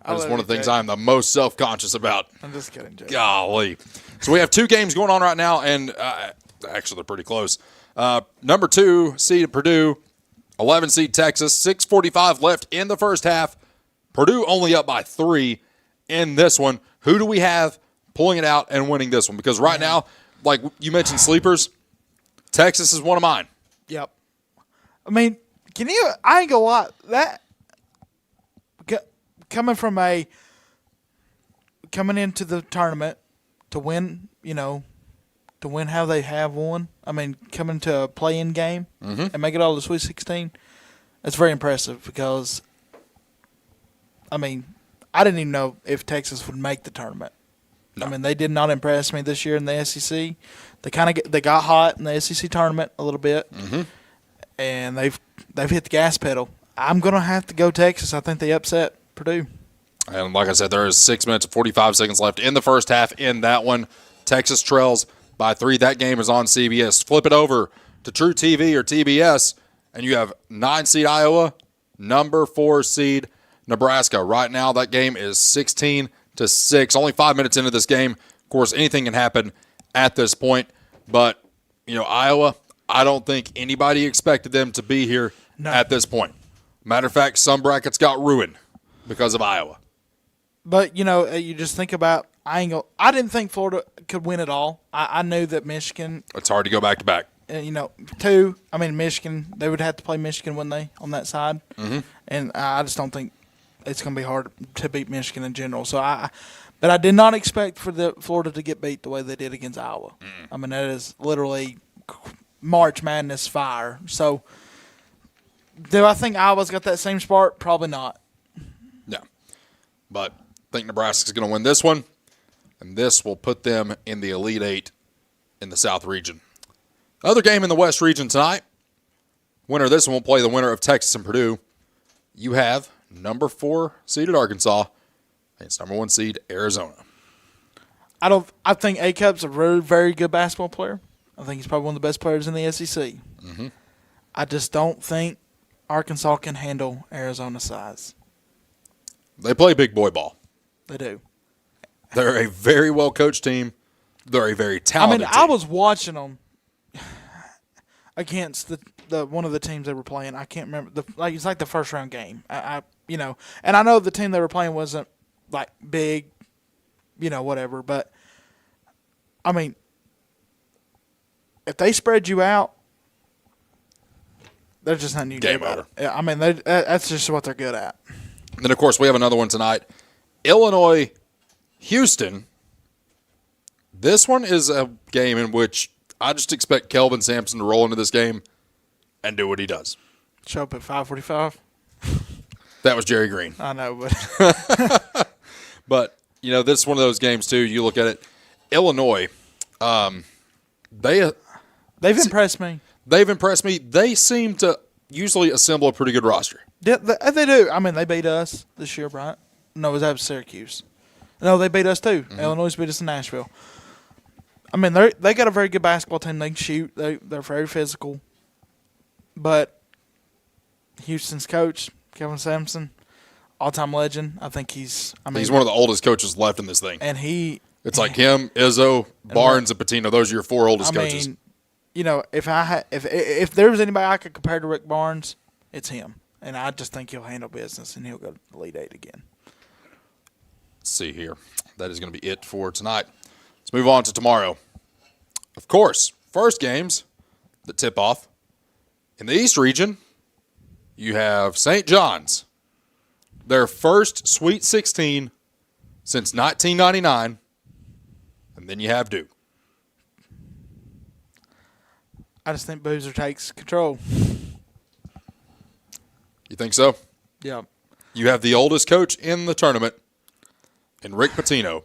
That is one of the things I'm the most self-conscious about.
I'm just kidding, Jake.
Golly. So we have 2 games going on right now, and actually they're pretty close. Number 2 seed Purdue, 11 seed Texas, 6:45 left in the first half. Purdue only up by 3 in this one. Who do we have pulling it out and winning this one? Because right now, like you mentioned sleepers, Texas is one of mine.
Yep. I mean, I ain't gonna lie, that coming into the tournament to win, to win how they have won. I mean, coming to a play-in game and make it all to the Sweet 16, that's very impressive because, I mean, I didn't even know if Texas would make the tournament. No. I mean, they did not impress me this year in the SEC. They got hot in the SEC tournament a little bit, and they've hit the gas pedal. I'm gonna have to go Texas. I think they upset Purdue.
And like I said, there is 6 minutes and 45 seconds left in the first half in that one. Texas trails by 3. That game is on CBS. Flip it over to True TV or TBS, and you have 9 seed Iowa, number 4 seed Nebraska. Right now, that game is 16-6. Only 5 minutes into this game. Of course, anything can happen at this point. But, Iowa, I don't think anybody expected them to be here at this point. Matter of fact, some brackets got ruined because of Iowa.
But, you just think about, I didn't think Florida could win it all. I knew that Michigan.
It's hard to go back to back.
Michigan, they would have to play Michigan, wouldn't they, on that side? Mm-hmm. And I just don't think it's going to be hard to beat Michigan in general. But I did not expect for the Florida to get beat the way they did against Iowa. I mean, that is literally March Madness fire. So, do I think Iowa's got that same spark? Probably not.
No. But I think Nebraska's going to win this one, and this will put them in the Elite 8 in the South region. Other game in the West region tonight. Winner of this one will play the winner of Texas and Purdue. You have number 4 seeded Arkansas against number 1 seed Arizona.
I think A-Cup's a very, very good basketball player. I think he's probably one of the best players in the SEC. Mm-hmm. I just don't think Arkansas can handle Arizona's size.
They play big boy ball.
They do.
They're a very well-coached team. They're a very talented team.
I was watching them against the one of the teams they were playing. I can't remember. It's like the first-round game. And I know the team they were playing wasn't, like, big, whatever. But, I mean, if they spread you out, there's just nothing you can do about it. I mean, that's just what they're good at.
And then, of course, we have another one tonight. Illinois, Houston. This one is a game in which I just expect Kelvin Sampson to roll into this game and do what he does.
Show up at 5:45.
That was Jerry Green.
I know, but
but this is one of those games too. You look at it, Illinois. They've
impressed me.
They've impressed me. They seem to usually assemble a pretty good roster.
Yeah, they do. I mean, they beat us this year, right? No, was that Syracuse? No, they beat us too. Mm-hmm. Illinois beat us in Nashville. I mean, they got a very good basketball team. They can shoot. They're very physical. But Houston's coach, Kelvin Sampson, all-time legend. I think he's one
of the oldest coaches left in this thing.
And
it's like him, Izzo, Barnes, and Pitino. Those are your 4 oldest coaches.
If there was anybody I could compare to Rick Barnes, it's him. And I just think he'll handle business, and he'll go to the Elite 8 again.
Let's see here. That is going to be it for tonight. Let's move on to tomorrow. Of course, first games that tip off. In the East region, you have St. John's. Their first Sweet 16 since 1999. And then you have Duke.
I just think Boozer takes control.
You think so?
Yeah.
You have the oldest coach in the tournament, and Rick Pitino,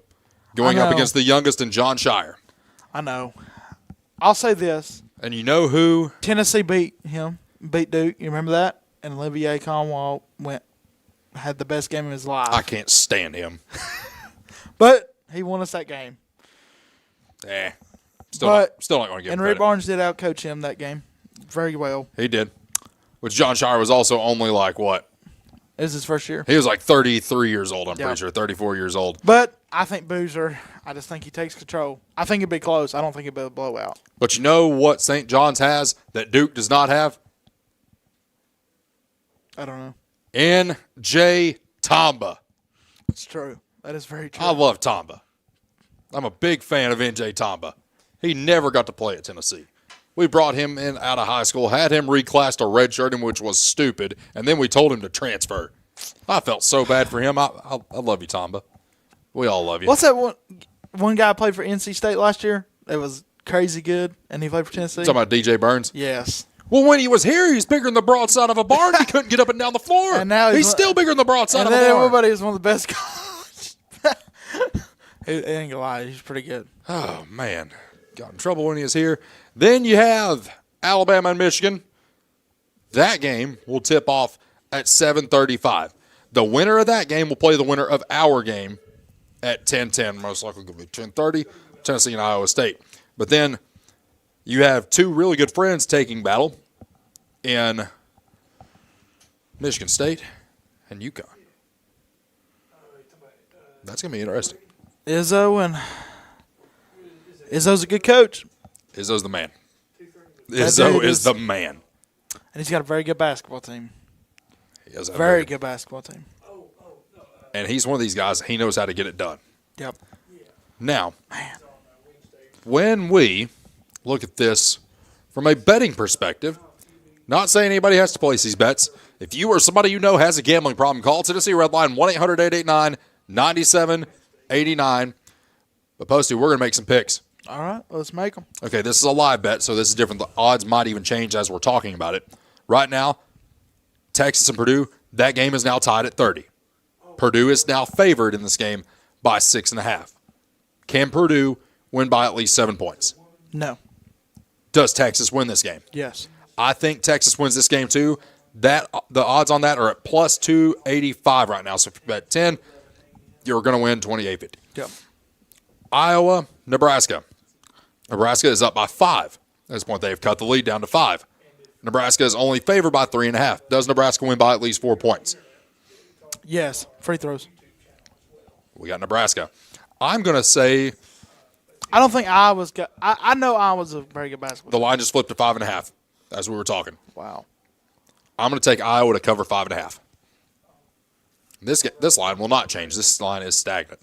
going up against the youngest in John Shire.
I know. I'll say this.
And you know who?
Tennessee beat Duke. You remember that? And Olivier Conwell had the best game of his life.
I can't stand him.
But he won us that game.
Still not going to give him
And Rick
credit.
Barnes did outcoach him that game very well.
He did. Which John Shire was also only like, what?
It was his first year.
He was like 33 years old, I'm pretty sure, 34 years old.
But I think Boozer, I just think he takes control. I think it'd be close. I don't think it'd be a blowout.
But you know what St. John's has that Duke does not have?
I don't know.
N.J. Tamba.
It's true. That is very true.
I love Tamba. I'm a big fan of N.J. Tamba. He never got to play at Tennessee. We brought him in out of high school, had him reclassed to redshirt him, which was stupid, and then we told him to transfer. I felt so bad for him. I love you, Tamba. We all love you.
What's that one guy played for NC State last year? It was crazy good, and he played for Tennessee.
Talking about DJ Burns?
Yes.
Well, when he was here, he was bigger than the broadside of a barn. He couldn't get up and down the floor.
And now
he's still bigger than the broadside of a barn.
Everybody is one of the best college. It ain't gonna lie, he's pretty good.
Oh, man. Got in trouble when he was here. Then you have Alabama and Michigan. That game will tip off at 7:35. The winner of that game will play the winner of our game at 10:10. Most likely going to be 10:30, Tennessee and Iowa State. But then you have two really good friends taking battle in Michigan State and UConn. That's going to be interesting.
Izzo's a good coach.
Izzo's the man. Izzo is the man.
And he's got a very good basketball team.
He has a
very good basketball team.
And he's one of these guys, he knows how to get it done.
Yep.
Now, when we look at this from a betting perspective, not saying anybody has to place these bets. If you or somebody you know has a gambling problem, call Tennessee Red Line 1-800-889-9789. But Posty, we're going to make some picks.
All right, let's make them.
Okay, this is a live bet, so this is different. The odds might even change as we're talking about it. Right now, Texas and Purdue, that game is now tied at 30. Purdue is now favored in this game by 6.5. Can Purdue win by at least 7 points?
No.
Does Texas win this game?
Yes.
I think Texas wins this game too. The odds on that are at plus 285 right now. So if you bet 10, you're going to win 28.50.
Yep.
Iowa, Nebraska. Nebraska is up by 5. At this point, they've cut the lead down to 5. Nebraska is only favored by 3.5. Does Nebraska win by at least 4 points?
Yes. Free throws.
We got Nebraska. I'm going to say
I don't think Iowa's got. I know Iowa's a very good basketball
the line just flipped to 5.5 as we were talking.
Wow.
I'm going to take Iowa to cover 5.5. This line will not change. This line is stagnant.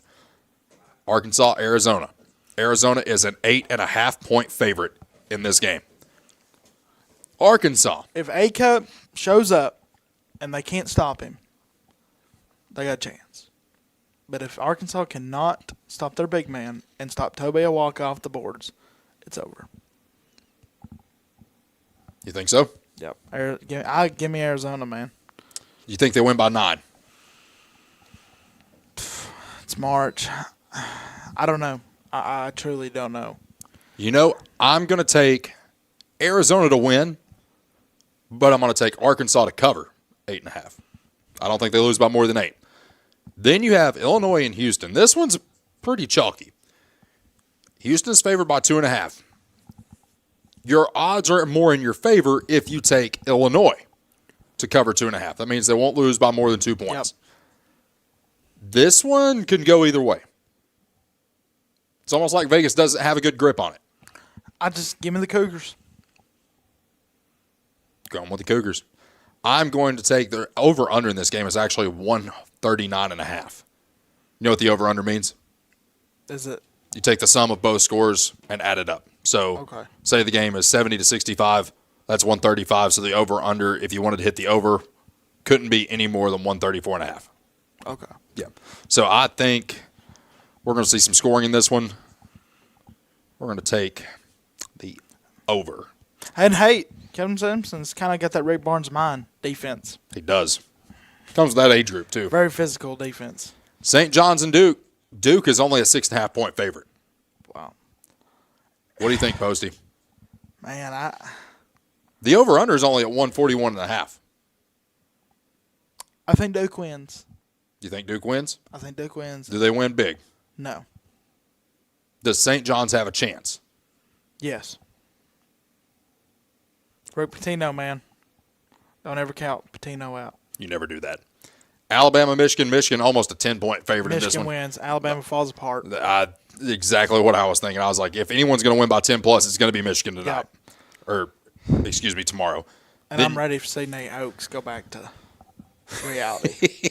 Arkansas, Arizona. Arizona is an 8.5 point favorite in this game. Arkansas.
If A-Cup shows up and they can't stop him, they got a chance. But if Arkansas cannot stop their big man and stop Toby Awaka off the boards, it's over.
You think so?
Yep. Give me Arizona, man.
You think they win by 9?
It's March. I don't know. I truly don't know.
You know, I'm going to take Arizona to win, but I'm going to take Arkansas to cover 8.5. I don't think they lose by more than 8. Then you have Illinois and Houston. This one's pretty chalky. Houston's favored by 2.5. Your odds are more in your favor if you take Illinois to cover 2.5. That means they won't lose by more than 2 points. Yep. This one can go either way. It's almost like Vegas doesn't have a good grip on it.
Give me the Cougars.
Going with the Cougars. I'm going to take the over-under in this game is actually 139.5. You know what the over-under means?
Is it?
You take the sum of both scores and add it up. So, say the game is 70-65. That's 135. So the over-under, if you wanted to hit the over, couldn't be any more than 134.5.
Okay.
Yeah. So I think we're going to see some scoring in this one. We're going to take the over.
And hey, Kevin Simpson's kind of got that Rick Barnes mind defense.
He does. Comes with that age group, too.
Very physical defense.
St. John's and Duke. Duke is only a 6.5 point favorite.
Wow.
What do you think, Posty?
Man,
The over-under is only at 141.5.
I think Duke wins.
You think Duke wins?
I think Duke wins.
Do they win big?
No.
Does St. John's have a chance?
Yes. Rick Pitino, man. Don't ever count Pitino out.
You never do that. Alabama, Michigan. Michigan almost a 10-point favorite in this one.
Michigan wins. Alabama falls apart.
Exactly what I was thinking. I was like, if anyone's going to win by 10+, it's going to be Michigan tonight.
Yep.
Or, excuse me, tomorrow.
And I'm ready to see Nate Oakes go back to reality.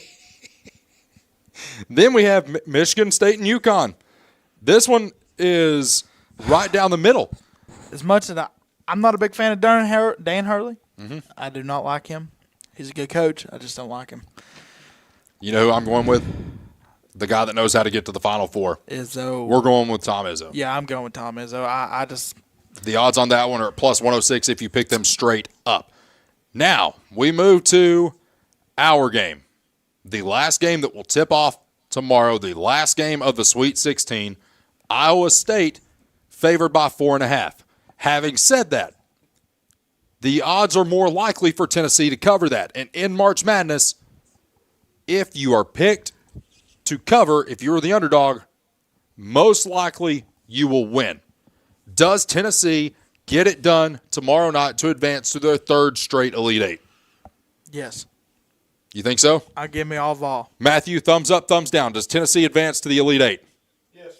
Then we have Michigan State and UConn. This one is right down the middle.
As much as I'm not a big fan of Dan Hurley.
Mm-hmm.
I do not like him. He's a good coach. I just don't like him.
You know who I'm going with? The guy that knows how to get to the Final Four.
Izzo.
We're going with Tom Izzo.
Yeah, I'm going with Tom Izzo. I just –
The odds on that one are at plus 106 if you pick them straight up. Now, we move to our game. The last game that will tip off tomorrow, the last game of the Sweet 16, Iowa State favored by 4.5. Having said that, the odds are more likely for Tennessee to cover that. And in March Madness, if you are picked to cover, if you're the underdog, most likely you will win. Does Tennessee get it done tomorrow night to advance to their third straight Elite Eight?
yes.
You think so?
I give me all Vol.
Matthew, thumbs up, thumbs down. Does Tennessee advance to the Elite Eight?
Yes.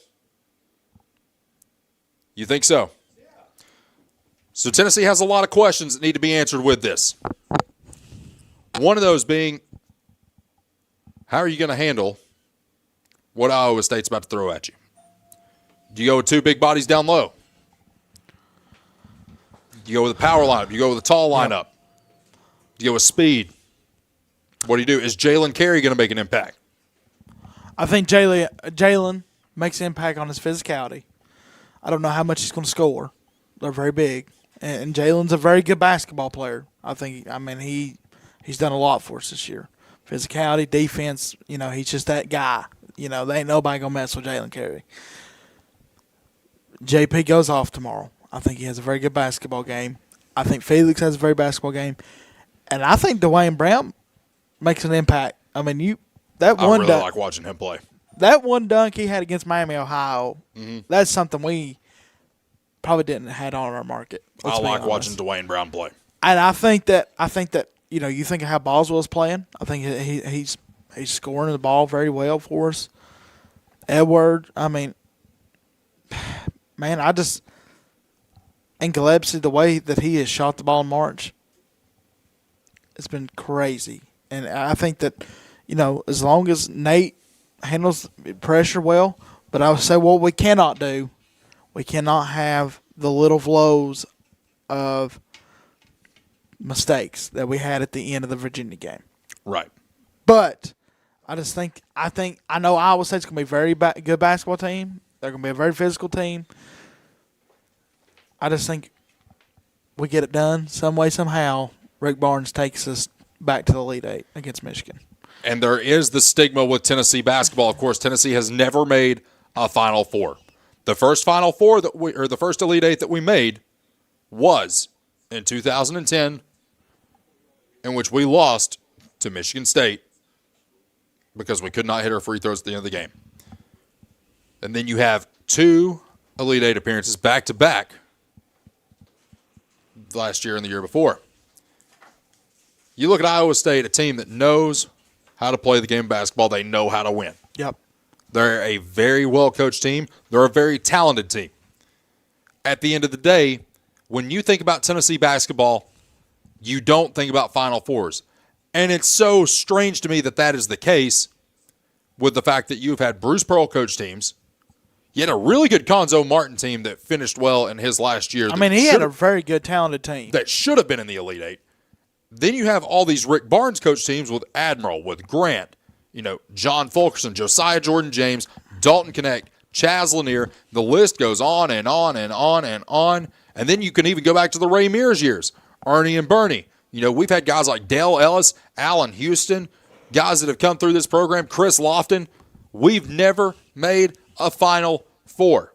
You think so? Yeah. So Tennessee has a lot of questions that need to be answered with this. One of those being, how are you going to handle what Iowa State's about to throw at you? Do you go with two big bodies down low? Do you go with a power lineup? Do you go with a tall lineup? Do you go with speed? What do you do? Is Jalen Carey going to make an impact?
I think Jalen makes an impact on his physicality. I don't know how much he's going to score. They're very big. And Jalen's a very good basketball player. He's done a lot for us this year. Physicality, defense, he's just that guy. They ain't nobody going to mess with Jalen Carey. JP goes off tomorrow. I think he has a very good basketball game. I think Felix has a very basketball game. And I think Dwayne Brown makes an impact. I really like
watching him play.
That one dunk he had against Miami, Ohio, that's something we probably didn't have on our market.
I like watching Dwayne Brown play.
And I think that you think of how Boswell's playing. I think he's scoring the ball very well for us. Edward, man, and Gillespie, the way that he has shot the ball in March, it's been crazy. And I think that, as long as Nate handles pressure well, but I would say what we cannot do, we cannot have the little flows of mistakes that we had at the end of the Virginia game.
Right.
But I know Iowa State's going to be a very good basketball team. They're going to be a very physical team. I just think we get it done some way, somehow. Rick Barnes takes us back to the Elite Eight against Michigan.
And there is the stigma with Tennessee basketball. Of course, Tennessee has never made a Final Four. The first Final Four the first Elite Eight that we made was in 2010, in which we lost to Michigan State because we could not hit our free throws at the end of the game. And then you have two Elite Eight appearances back-to-back last year and the year before. You look at Iowa State, a team that knows how to play the game of basketball. They know how to win.
Yep.
They're a very well-coached team. They're a very talented team. At the end of the day, when you think about Tennessee basketball, you don't think about Final Fours. And it's so strange to me that is the case with the fact that you've had Bruce Pearl coach teams, You had a really good Conzo Martin team that finished well in his last year.
I mean, he had a very good, talented team.
That should have been in the Elite Eight. Then you have all these Rick Barnes coach teams with Admiral, with Grant, John Fulkerson, Josiah Jordan-James, Dalton Connect, Chaz Lanier. The list goes on and on and on and on. And then you can even go back to the Ray Mears years, Ernie and Bernie. We've had guys like Dale Ellis, Allen Houston, guys that have come through this program, Chris Lofton. We've never made a Final Four.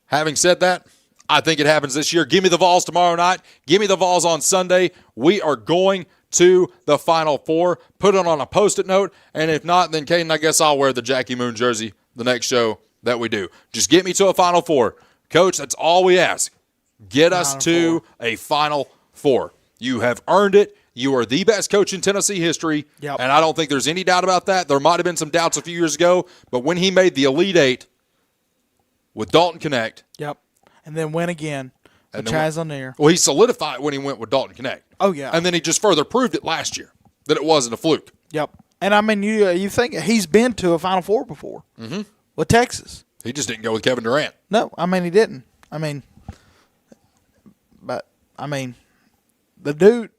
Having said that, I think it happens this year. Give me the Vols tomorrow night. Give me the Vols on Sunday. We are going to the Final Four. Put it on a Post-it note, and if not, then Caden, I guess I'll wear the Jackie Moon jersey the next show that we do. Just get me to a Final Four. Coach, that's all we ask. Get us to a Final Four. You have earned it. You are the best coach in Tennessee history, and I don't think there's any doubt about that. There might have been some doubts a few years ago, but when he made the Elite Eight with Dalton Connect.
Yep. And then win again with Chaz Lanier.
Well, he solidified when he went with Dalton Connect.
Oh, yeah.
And then he just further proved it last year that it wasn't a fluke.
Yep. And, I mean, you think he's been to a Final Four before with Texas.
He just didn't go with Kevin Durant.
No, I mean, he didn't. The dude.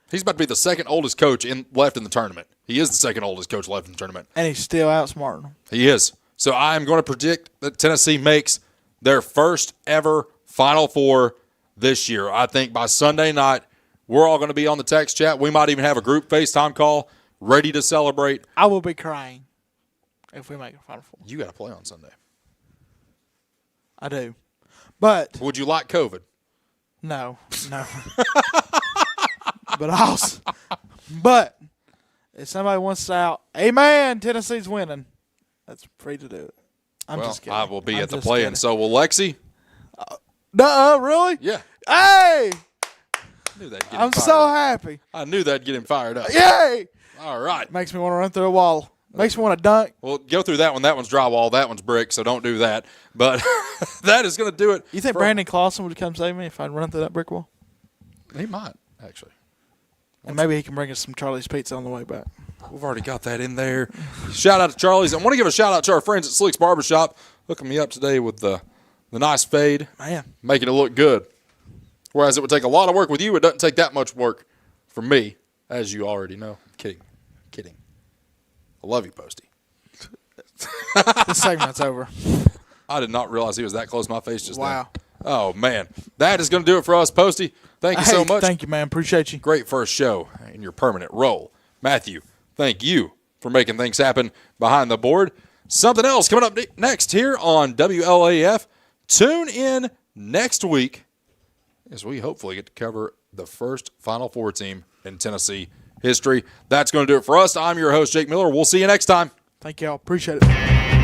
He's about to be the second oldest coach left in the tournament. He is the second oldest coach left in the tournament.
And he's still outsmarting them.
He is. So I'm going to predict that Tennessee makes their first ever Final Four this year. I think by Sunday night, we're all going to be on the text chat. We might even have a group FaceTime call ready to celebrate.
I will be crying if we make a Final Four.
You got to play on Sunday.
I do. But
would you like COVID?
No. But if somebody wants to out, amen, Tennessee's winning. That's free to do it. I'm just kidding.
I will be at the play, and so will Lexi.
Really?
Yeah.
Hey!
I knew that'd get him
I'm
fired
so
up.
happy.
I knew that'd get him fired up.
Yay!
All right.
Makes me want to run through a wall. Makes me want to dunk.
Well, go through that one. That one's drywall. That one's brick, so don't do that. But that is going to do it.
You think Brandon Clausen would come save me if I'd run through that brick wall?
He might, actually.
And maybe he can bring us some Charlie's Pizza on the way back.
We've already got that in there. Shout out to Charlie's. I want to give a shout out to our friends at Slick's Barbershop, hooking me up today with the nice fade.
Man.
Making it look good. Whereas it would take a lot of work with you, it doesn't take that much work for me, as you already know. Kidding. I love you, Posty.
This segment's over.
I did not realize he was that close to my face just
wow.
then. Oh, man. That is going to do it for us, Posty. Thank you so much.
Thank you, man. Appreciate you.
Great first show in your permanent role. Matthew, thank you for making things happen behind the board. Something else coming up next here on WLAF. Tune in next week as we hopefully get to cover the first Final Four team in Tennessee history. That's going to do it for us. I'm your host, Jake Miller. We'll see you next time.
Thank y'all. Appreciate it.